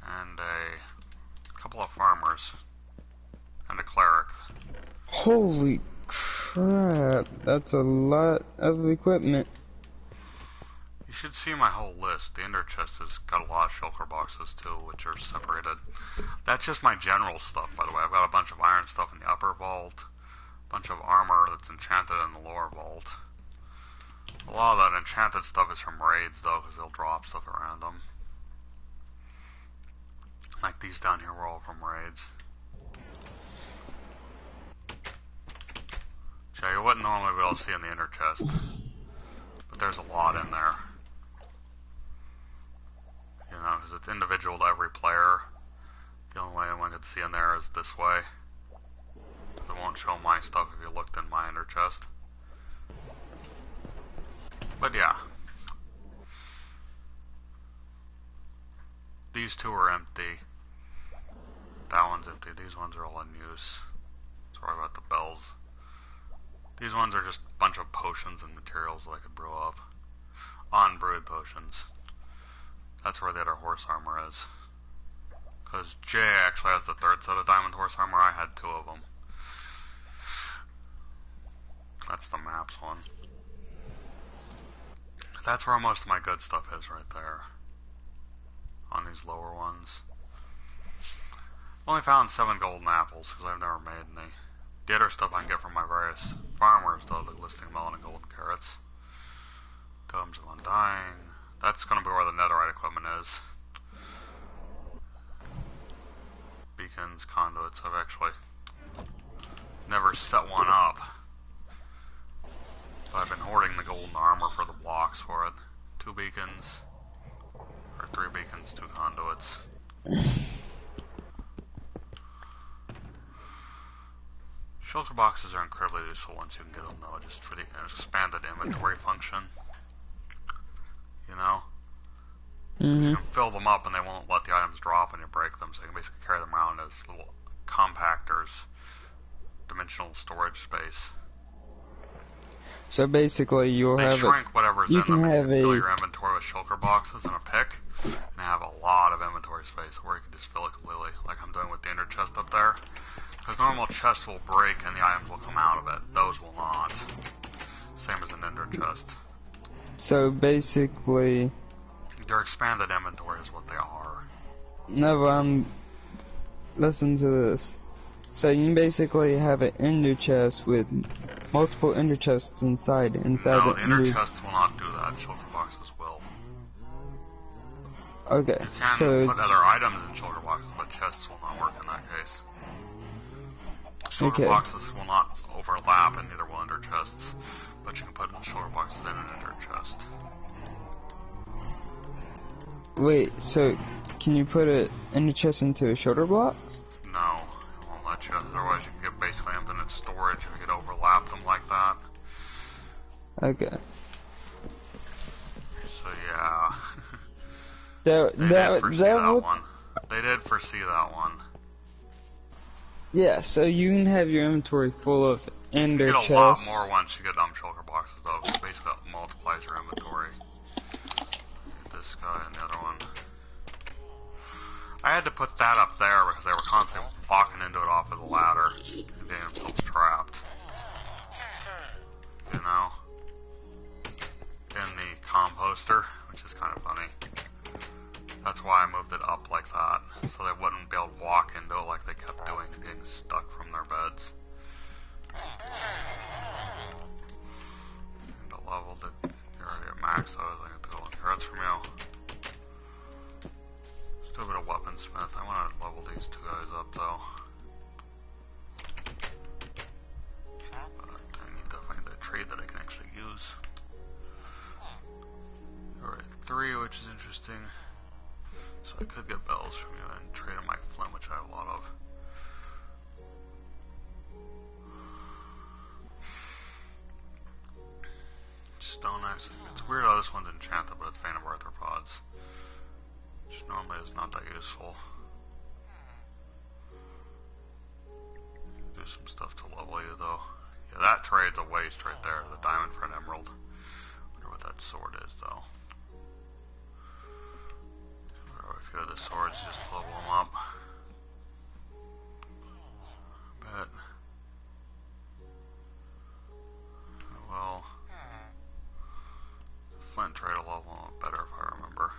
and a couple of farmers, and a cleric. Holy crap, that's a lot of equipment. You should see my whole list. The ender chest has got a lot of shulker boxes too, which are separated. That's just my general stuff, by the way. I've got a bunch of iron stuff in the upper vault, a bunch of armor that's enchanted in the lower vault. A lot of that enchanted stuff is from raids, though, because they'll drop stuff around them. Like these down here were all from raids. So you wouldn't normally be able to see in the inner chest, but there's a lot in there. You know, because it's individual to every player. The only way anyone can see in there is this way. Because it won't show my stuff if you looked in my inner chest. But yeah. These two are empty. That one's empty. These ones are all in use. Sorry about the bells. These ones are just a bunch of potions and materials that I could brew up. Unbrewed potions. That's where the other horse armor is. Because Jay actually has the third set of diamond horse armor. I had two of them. That's the maps one. That's where most of my good stuff is, right there. On these lower ones. Only found 7 golden apples, because I've never made any. The other stuff I can get from my various farmers, though, the glistening melon and golden carrots. Totems of Undying. That's going to be where the netherite equipment is. Beacons, conduits. I've actually never set one up. But I've been hoarding the golden armor for the blocks for it. 2 beacons. Or 3 beacons, 2 conduits. Shulker boxes are incredibly useful once you can get them, though, just for the expanded inventory function. You know? You can fill them up and they won't let the items drop when you break them, so you can basically carry them around as little compactors. Dimensional storage space. So basically, you'll they have shrink whatever's you in them, can and have you can fill a your inventory with shulker boxes and a pick, and have a lot of inventory space, or you can just fill it completely, like I'm doing with the inner chest up there. Because normal chests will break and the items will come out of it. Those will not. Same as an ender chest. So basically, their expanded inventory is what they are. No, listen to this. So you can basically have an ender chest with multiple ender chests inside No, the inner chests will not do that. Shulker boxes will. Okay, You can so put other items in shulker boxes, but chests will not work in that case. Shulker boxes will not overlap, and neither will ender chests. But you can put shulker boxes in an ender chest. wait, so can you put an ender chest into a shoulder box? No, it won't let you. Otherwise, you can get basically infinite storage if you could overlap them like that. Okay. So yeah. That did foresee that would, one. They did foresee that one. yeah, so you can have your inventory full of ender You chests. get a lot more once you get shulker boxes, though. It basically multiplies your inventory. Get this guy and the other one. I had to put that up there because they were constantly walking into it off of the ladder and getting themselves trapped. You know? In the composter, which is kind of funny. That's why I moved it up like that, so they wouldn't be able to walk into it like they kept doing, getting stuck from their beds. I could get bells from you and trade in my flint, which I have a lot of. Stone axe. It's weird how this one's enchanted, but it's Vein of Arthropods, which normally is not that useful. Do some stuff to level you though. Yeah, that trade's a waste right there. The diamond for an emerald. Wonder what that sword is though. Grab a few of the swords just to level them up. I bet. Well, the flint trade will level them up better if I remember.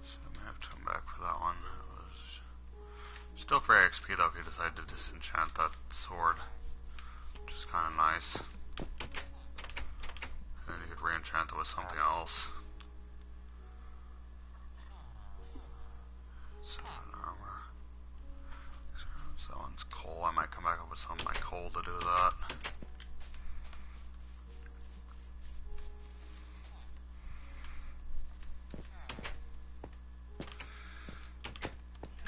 So I may have to come back for that one. It was still free XP though if you decide to disenchant that sword, which is kind of nice. And then you could re-enchant it with something else. Armor. So that one's coal. I might come back up with some of my coal to do that.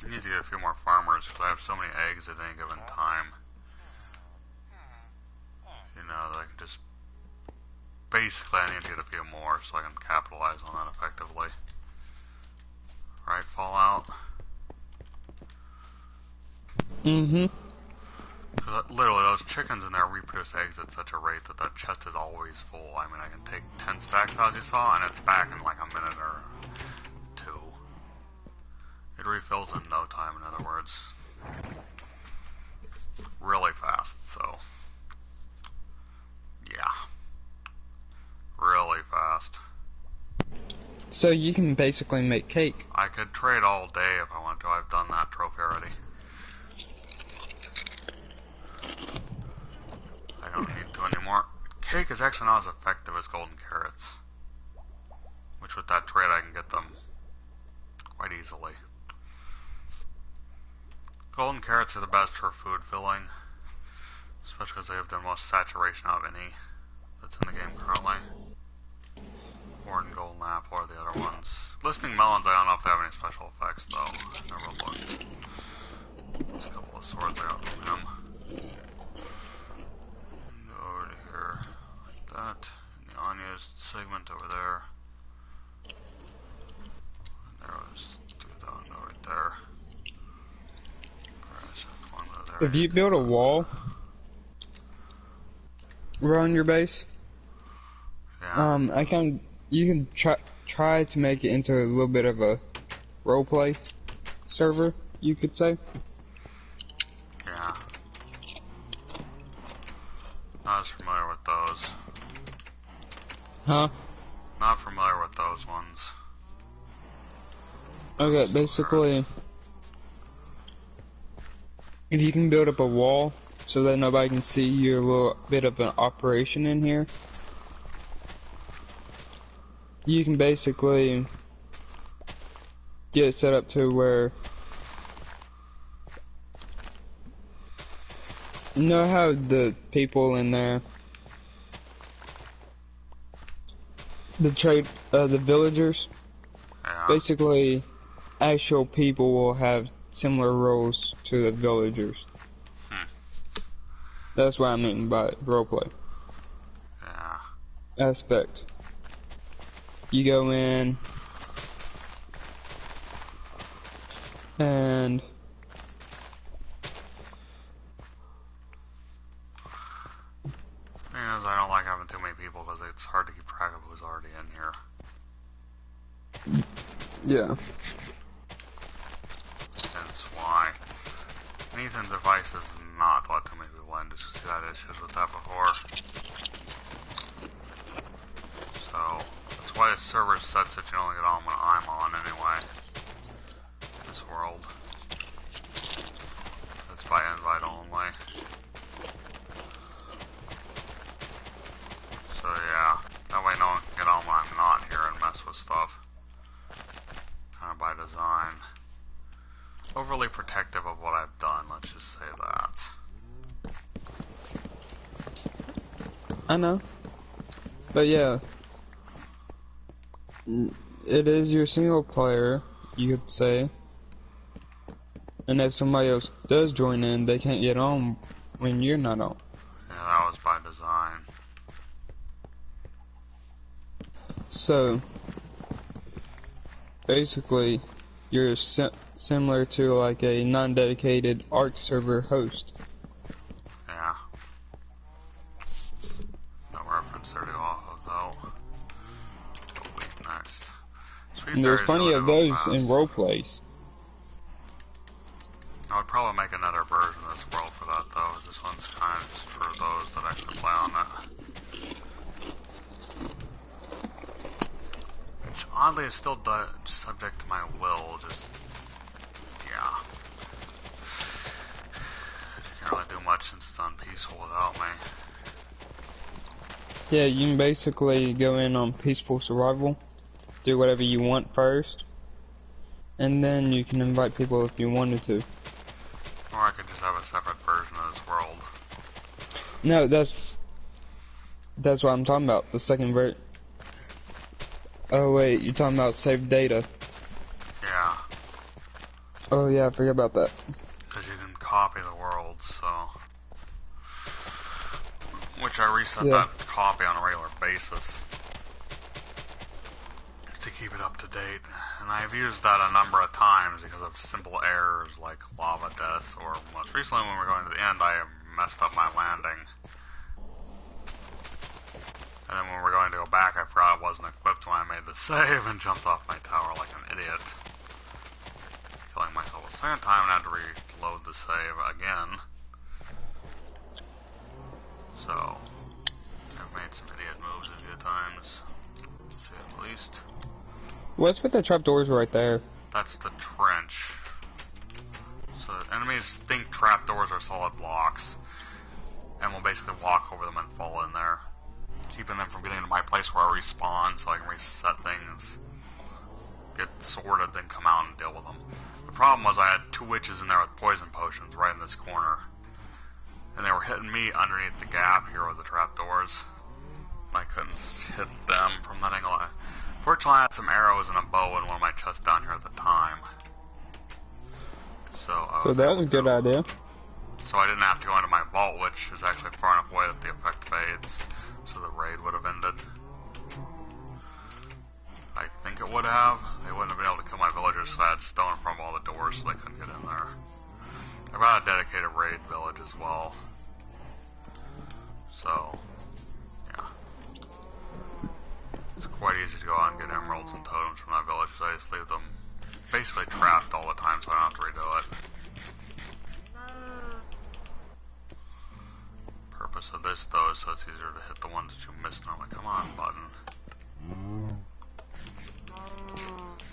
I need to get a few more farmers because I have so many eggs at any given time. You know, that I can just... Basically, I need to get a few more so I can capitalize on that effectively. Right, Fallout? Mm-hmm. Because literally, those chickens in there reproduce eggs at such a rate that that chest is always full. I mean, I can take 10 stacks, as you saw, and it's back in like a minute or two. It refills in no time, in other words. Really fast, so... Yeah. Really fast. So you can basically make cake. I could trade all day if I wanted to. I've done that trophy already. I don't need to anymore. Cake is actually not as effective as golden carrots. Which with that trade I can get them quite easily. Golden carrots are the best for food filling. Especially because they have the most saturation out of any that's in the game currently. Or in golden apple or the other ones. Listening melons, I don't know if they have any special effects though. I never looked. There's a couple of swords I got from him. And go over to here like that. And the unused segment over there. And there was 2,000 right there. If you build a wall around your base, yeah. You can try to make it into a little bit of a roleplay server, you could say. Yeah. Not as familiar with those. Huh? Not familiar with those ones. Okay, basically, if you can build up a wall so that nobody can see your little bit of an operation in here, you can basically get it set up to where, you know how the people in there, the villagers, Yeah. basically actual people will have similar roles to the villagers. That's what I mean by roleplay Yeah. aspect. You go in and Thing is, I don't like having too many people because it's hard to keep track of who's already in here. yeah. That's why. Nathan's advice is not to let too many people in, just because he had issues with that before. So, that's why the server's set so you only get on when I'm on anyway. In this world. It's by invite only. So yeah, that way no one can get on when I'm not here and mess with stuff. Kind of by design. Overly protective of what I've done, let's just say that. I know. But yeah, It is your single player, you could say. And if somebody else does join in, they can't get on when you're not on. Yeah, that was by design. So, basically, you're similar to like a non-dedicated ARC server host. Yeah. No reference there to go off of though. Delete next. Sweet And there's berries plenty really of go those fast. in roleplays. I would probably make another version of this world for that though. This one's kind of just for those that actually play on it. Which oddly is still subject to my will, just, yeah. Can't really do much since it's on peaceful without me. Yeah, you can basically go in on peaceful survival, do whatever you want first, and then you can invite people if you wanted to. Or I could just have a separate version of this world. No, that's what I'm talking about, the second version. Oh wait, you're talking about saved data. Yeah. Oh yeah, I forgot about that. Because you can copy the world, so... Which I reset that copy on a regular basis. To keep it up to date. And I've used that a number of times because of simple errors like lava deaths, or most recently when we were going to the end, I messed up my landing. And then when we're going to go back, I forgot it wasn't equipped when I made the save and jumped off my tower like an idiot. Killing myself a second time and had to reload the save again. So, I've made some idiot moves a few times, to say the least. What's with the trapdoors right there? That's the trench. So enemies think trapdoors are solid blocks, and will basically walk over them and fall in there, keeping them from getting to my place where I respawn so I can reset things, get sorted, then come out and deal with them. The problem was I had two witches in there with poison potions right in this corner, and they were hitting me underneath the gap here with the trapdoors. I couldn't hit them from that angle. Fortunately, I had some arrows and a bow in one of my chests down here at the time. So that was a good idea. So I didn't have to go into my vault, which is actually far enough away that the effect fades, so the raid would have ended. I think it would have. They wouldn't have been able to kill my villagers, so I had stone in front of all the doors so they couldn't get in there. I've got a dedicated raid village as well. So, yeah. It's quite easy to go out and get emeralds and totems from that village, so I just leave them basically trapped all the time so I don't have to redo it. Purpose of this, though, is so it's easier to hit the ones that you missed normally. Come on, button.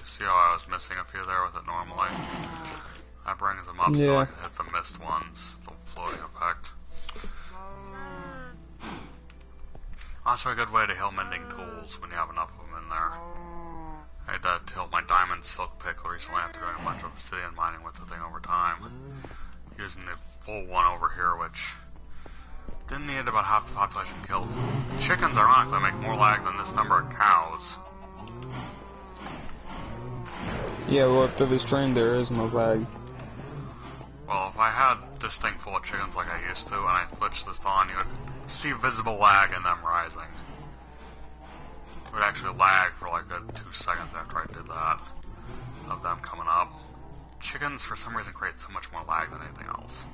See how I was missing a few there with it normally? That brings them up so I can hit the missed ones, the floating effect. Also a good way to heal mending tools when you have enough of them in there. I had that to help my diamond silk pick recently after doing a bunch of obsidian mining with the thing over time. Using the full one over here, which didn't need about half the population killed. Chickens, ironically, make more lag than this number of cows. Yeah, well, after this train, there is no lag. Well, if I had this thing full of chickens like I used to, and I switched this on, you would see visible lag in them rising. It would actually lag for like a 2 seconds after I did that, of them coming up. Chickens, for some reason, create so much more lag than anything else.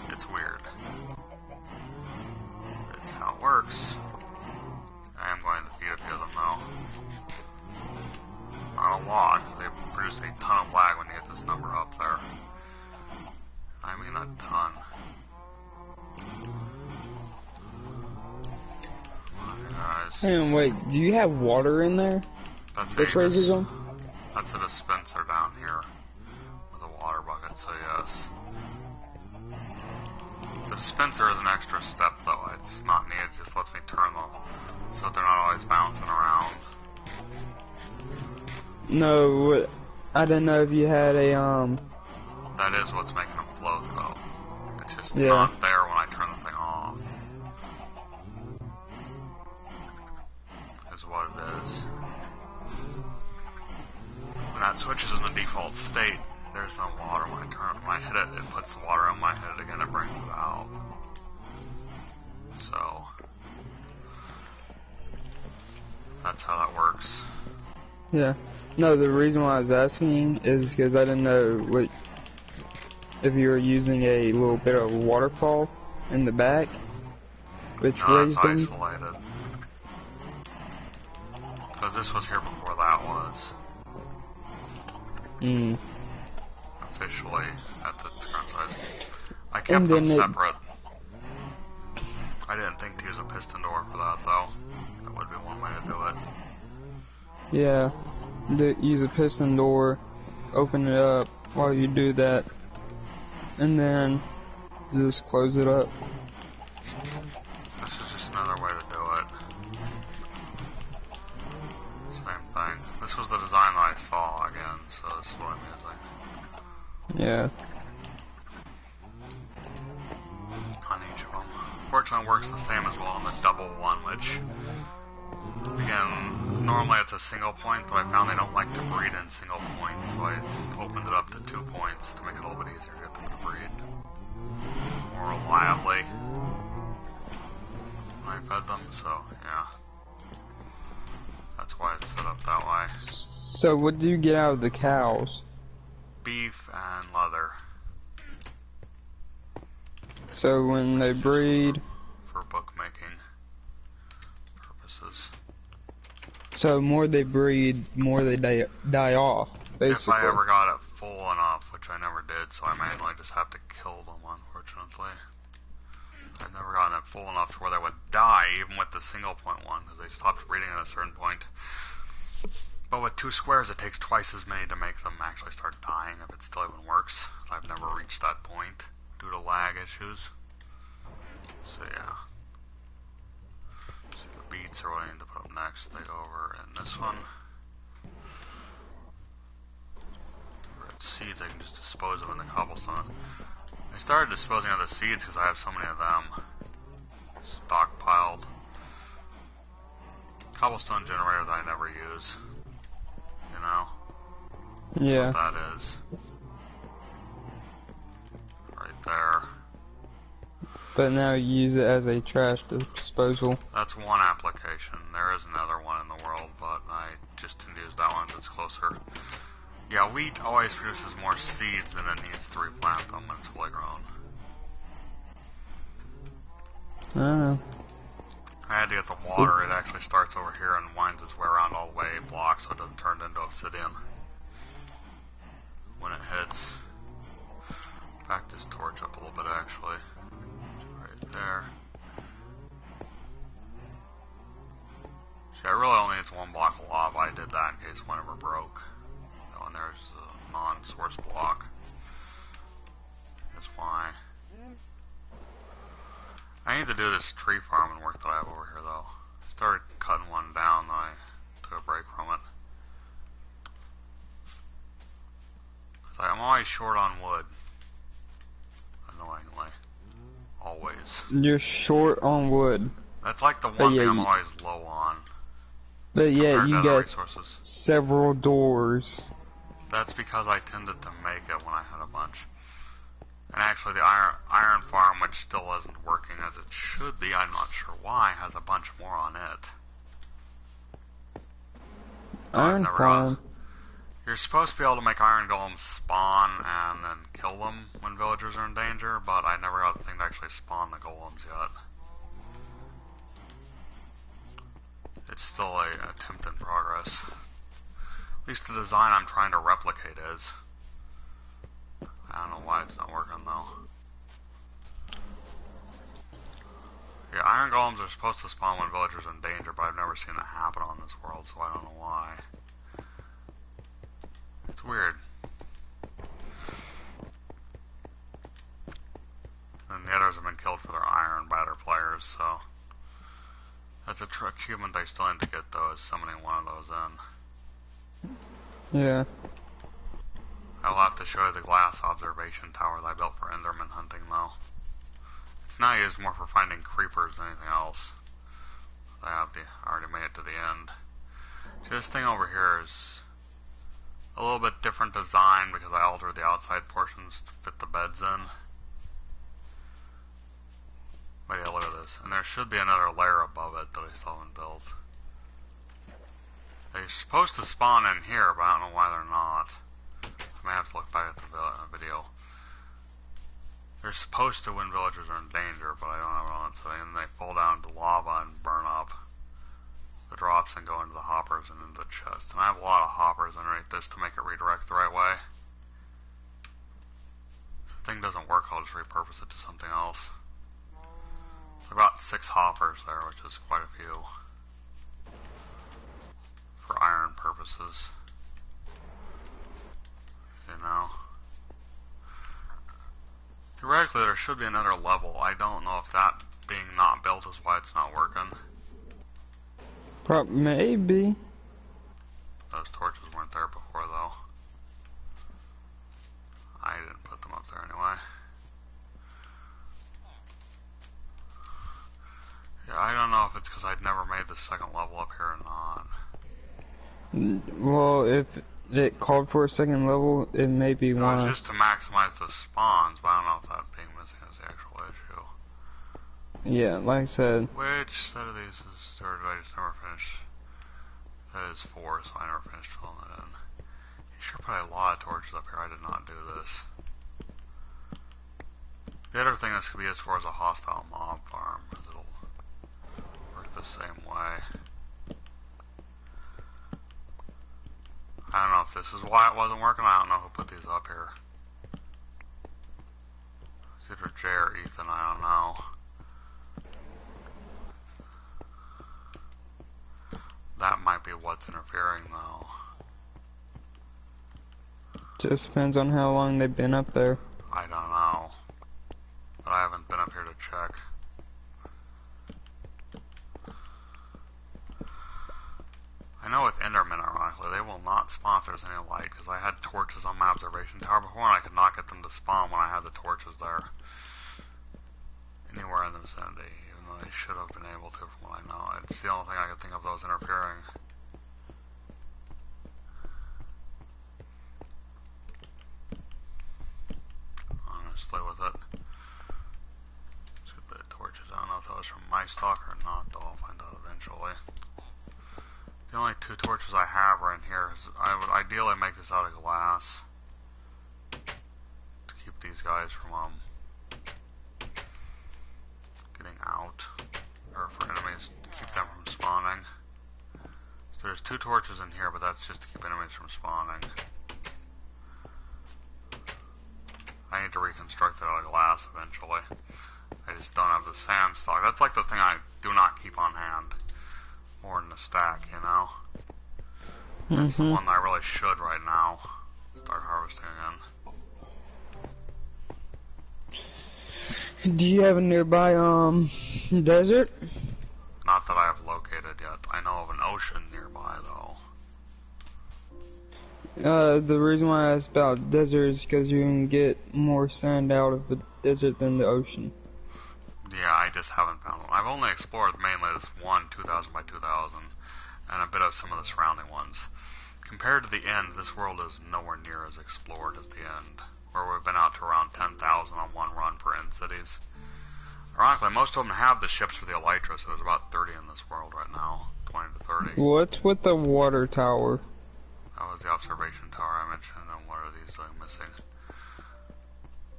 It's weird. It's how it works. I am going to feed a few of them, though. Not a lot, because they produce a ton of lag when you get this number up there. I mean a ton. Guys. Hang on, wait, do you have water in there? That's Which raises on? That's a dispenser down here with a water bucket, so yes. The dispenser is an extra step, though. It's not needed, it just lets me turn them so they're not always bouncing around. No, I didn't know if you had a, That is what's making them float, though. It's just Yeah. not there when I turn the thing off. Is what it is. that switches in the default state, there's no water. When I hit it, it puts the water in. When I hit it again, it brings it out. So that's how that works. Yeah. No, the reason why I was asking is because I didn't know if you were using a little bit of waterfall in the back, which raised them. Isolated. Because this was here before that was. Officially at the current size. I kept them separate. I didn't think to use a piston door for that though. That would be one way to do it. Yeah, use a piston door, open it up while you do that, and then just close it up. This is just another way to do it. Same thing. This was the design that I saw again, so this is what I'm using. Yeah. On each of them. Fortunately, it works the same as well on the double one, which, again, normally it's a single point, but I found they don't like to breed in single points, so I opened it up to 2 points to make it a little bit easier to get them to breed more reliably. I fed them, so yeah. That's why it's set up that way. So what do you get out of the cows? Beef and leather. So when they breed... For bookmaking purposes. So more they breed, more they die off, basically. If I ever got it full enough, which I never did, so I mainly just have to kill them, unfortunately. I've never gotten it full enough to where they would die, even with the single point one, because they stopped breeding at a certain point. But with 2 squares, it takes twice as many to make them actually start dying, if it still even works. I've never reached that point due to lag issues. So yeah. So the beets are what I need to put up next. They go over in this one. For seeds, I can just dispose of in the cobblestone. I started disposing of the seeds because I have so many of them stockpiled. Cobblestone generator that I never use. You know? Yeah. What that is. Right there. But now you use it as a trash disposal. That's one application. There is another one in the world, but I just tend to use that one because it's closer. Yeah, wheat always produces more seeds than it needs to replant them when it's fully grown. I don't know. I had to get the water. It actually starts over here and winds its way around all the way, blocks so it doesn't turn into obsidian when it hits. Back this torch up a little bit, actually. Right there. See, I really only need 1 block of lava. I did that in case one ever broke. That one there's a non-source block. That's why. I need to do this tree farming work that I have over here, though. I started cutting one down, then I took a break from it. Cause I'm always short on wood. Annoyingly. Always. You're short on wood. That's like the one thing I'm always low on. But yeah, you get resources. Several doors. That's because I tended to make it when I had a bunch. And actually the iron farm, which still isn't working as it should be, I'm not sure why, has a bunch more on it. Iron farm? You're supposed to be able to make iron golems spawn and then kill them when villagers are in danger, but I never got the thing to actually spawn the golems yet. It's still a attempt in progress. At least the design I'm trying to replicate is. I don't know why it's not working though. Yeah, iron golems are supposed to spawn when villagers are in danger, but I've never seen it happen on this world, so I don't know why. It's weird. And the others have been killed for their iron by other players, so that's a achievement I still need to get though, is summoning one of those in. Yeah. I'll have to show you the glass observation tower that I built for Enderman hunting though. It's now used more for finding creepers than anything else. I already made it to the end. See, this thing over here is a little bit different design because I altered the outside portions to fit the beds in. But yeah, look at this. And there should be another layer above it that I still haven't built. They're supposed to spawn in here, but I don't know why they're not. I may have to look back at the video. They're supposed to when villagers are in danger, but I don't have it on today. And they fall down into lava and burn up the drops and go into the hoppers and into the chest. And I have a lot of hoppers underneath this to make it redirect the right way. If the thing doesn't work, I'll just repurpose it to something else. There's about 6 hoppers there, which is quite a few. For iron purposes. You know. Theoretically, there should be another level. I don't know if that being not built is why it's not working. Maybe. Those torches weren't there before, though. I didn't put them up there anyway. Yeah, I don't know if it's because I'd never made the second level up here or not. Well, if it called for a second level, it may be one. one. It was just to maximize the spawns, but I don't know if that being missing is the actual issue. Yeah, like I said. Which set of these is third? I just never finished. That is 4, so I never finished filling it in. You sure put a lot of torches up here. I did not do this. The other thing this could be used for is a hostile mob farm, because it'll work the same way. I don't know if this is why it wasn't working. I don't know who put these up here. It's either Jay or Ethan, I don't know. That might be what's interfering, though. Just depends on how long they've been up there. I don't know. But I haven't been up here to check. I know with Endermen, ironically, they will not spawn if there's any light, because I had torches on my observation tower before, and I could not get them to spawn when I had the torches there. Anywhere in the vicinity, even though they should have been able to, from what I know. It's the only thing I could think of that was interfering. I'm gonna stay with it. It's a bit of torches. I don't know if that was from my stock or not, though. I'll find out eventually. The only 2 torches I have are in here. I would ideally make this out of glass to keep these guys from getting out, or for enemies to keep them from spawning. So there's 2 torches in here, but that's just to keep enemies from spawning. I need to reconstruct it out of glass eventually. I just don't have the sand stock. That's like the thing I do not keep on hand. More in the stack, you know? That's the one that I really should right now start harvesting again. Do you have a nearby desert? Not that I have located yet. I know of an ocean nearby, though. The reason why I asked about desert is because you can get more sand out of the desert than the ocean. Yeah, I just haven't found one. I've only explored mainly this one 2000 by 2000 and a bit of some of the surrounding ones. Compared to the end, this world is nowhere near as explored as the end, where we've been out to around 10,000 on one run for end cities. Ironically, most of them have the ships for the Elytra, so there's about 30 in this world right now. 20 to 30. What's with the water tower? That was the observation tower I mentioned, and what are these doing missing?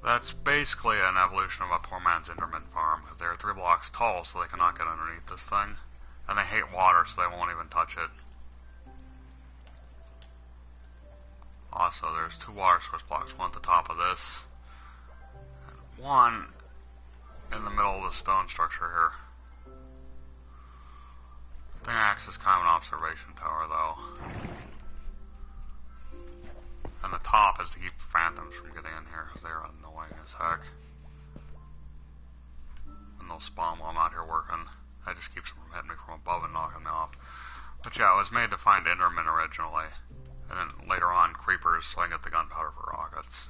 That's basically an evolution of a poor man's Enderman farm. They're 3 blocks tall, so they cannot get underneath this thing. And they hate water, so they won't even touch it. Also, there's 2 water source blocks, one at the top of this, and one in the middle of the stone structure here. The thing acts as kind of an observation tower, though. And the top is to keep phantoms from getting in here, because they're annoying as heck. And they'll spawn while I'm out here working. That just keeps them from hitting me from above and knocking me off. But yeah, it was made to find Endermen originally. And then later on, creepers, so I can get the gunpowder for rockets.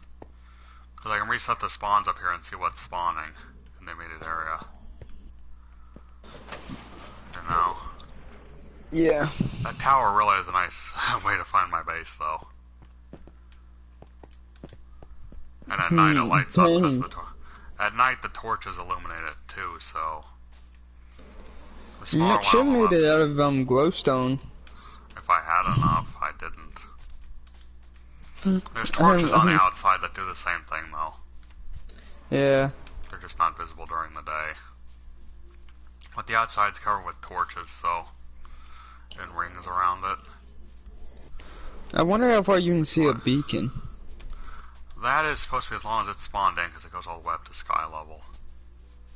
Because I can reset the spawns up here and see what's spawning in the immediate area. You know? Yeah. That tower really is a nice way to find my base, though. And at night it lights up because Dang. at night the torches illuminate it too, so... The You smaller should have one will made it have- out of glowstone. If I had enough, I didn't. There's torches on the outside that do the same thing, though. Yeah. They're just not visible during the day. But the outside's covered with torches, so... and rings around it. I wonder how far you can see a beacon. That is supposed to be as long as it's spawned in, because it goes all the way up to sky level.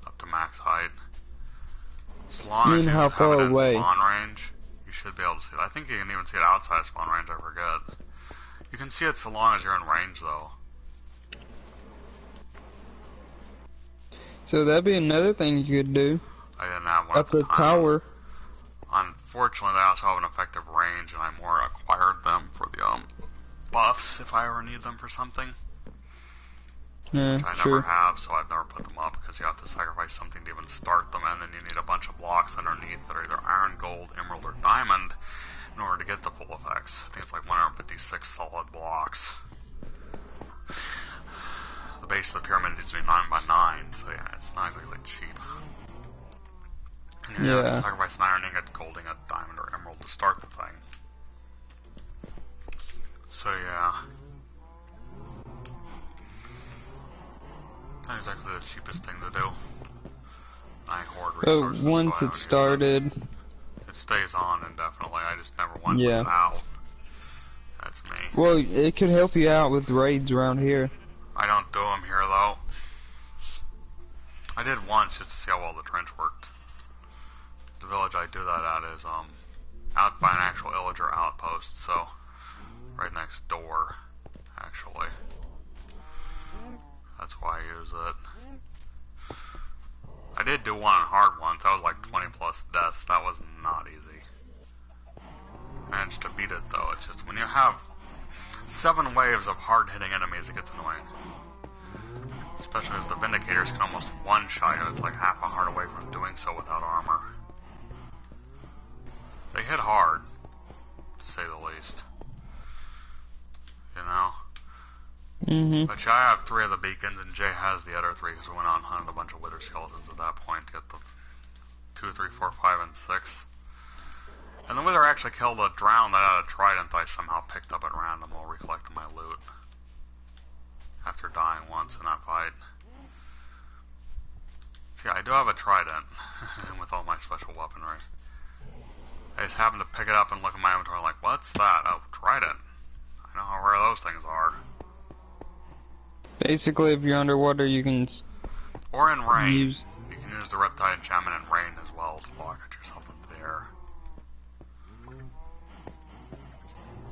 Up to max height. As long as you how have far it in away? spawn range, you should be able to see it. I think you can even see it outside spawn range, I forget. You can see it so long as you're in range, though. So that'd be another thing you could do. I didn't have one Up at the the time. tower. Unfortunately, they also have an effective range, and I more acquired them for the buffs if I ever need them for something. Yeah, Which I never sure. have, so I've never put them up because you have to sacrifice something to even start them, and then you need a bunch of blocks underneath that are either iron, gold, emerald, or diamond in order to get the full effects. I think it's like 156 solid blocks. The base of the pyramid needs to be 9 by 9, so yeah, it's not exactly cheap. And you have to sacrifice an iron ingot, gold ingot, diamond, or emerald to start the thing. So yeah. Not exactly the cheapest thing to do. I hoard resources. But once so I it don't started, use them. It stays on indefinitely. I just never went Yeah. without. That's me. well, it could help you out with raids around here. I don't do them here though. I did once just to see how well the trench worked. The village I do that at is out by an actual illager outpost, so right next door, actually. That's why I use it. I did do one on hard once. That was like 20 plus deaths. That was not easy. Managed to beat it though. It's just when you have 7 waves of hard hitting enemies, it gets annoying. Especially as the Vindicators can almost one-shot you. It's like half a heart away from doing so without armor. They hit hard, to say the least. You know? Mm-hmm. But yeah, I have 3 of the beacons, and Jay has the other 3, because we went out and hunted a bunch of wither skeletons at that point to get the 2, 3, 4, 5, and 6. And the wither actually killed a drown that had a trident that I somehow picked up at random while recollecting my loot. After dying once in that fight. So yeah, I do have a trident, with all my special weaponry. I just happened to pick it up and look at my inventory like, what's that? Oh, trident. I know how rare those things are. Basically, if you're underwater, you can Or in rain. use... You can use the Riptide enchantment in rain as well to lock at yourself into the air.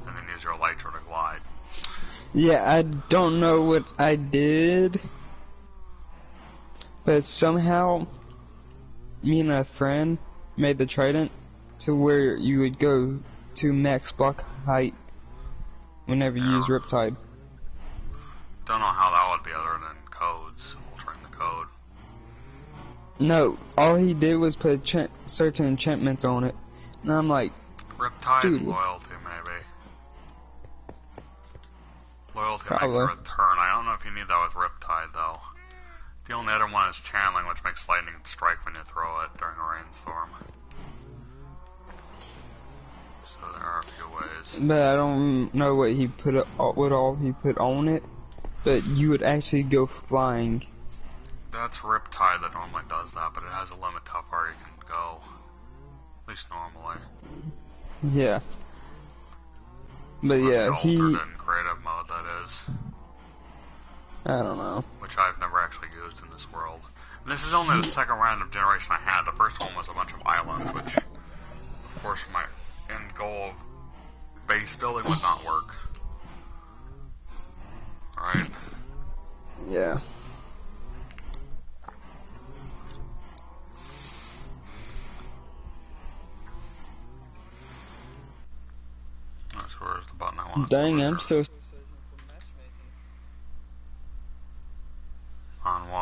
And then use your elytra to glide. Yeah, I don't know what I did, but somehow me and a friend made the trident to where you would go to max block height whenever you use Riptide. Don't know how that would be other than codes, altering the code. No, all he did was put certain enchantments on it, and I'm like, Riptide Dude. loyalty, maybe. Loyalty Probably. makes a return. I don't know if you need that with Riptide, though. The only other one is channeling, which makes lightning strike when you throw it during a rainstorm. So there are a few ways. but I don't know what he put what all he put on it, but you would actually go flying. That's Riptide that normally does that, but it has a limit to how far you can go. At least normally. Yeah. But Unless yeah, you he... altered it in creative mode, that is. I don't know. Which I've never actually used in this world. And this is only the second round of generation I had. The first one was a bunch of islands, which, of course, my end goal of base building would not work. Right? Yeah. That's where's the button I want to Dang, I'm trigger. so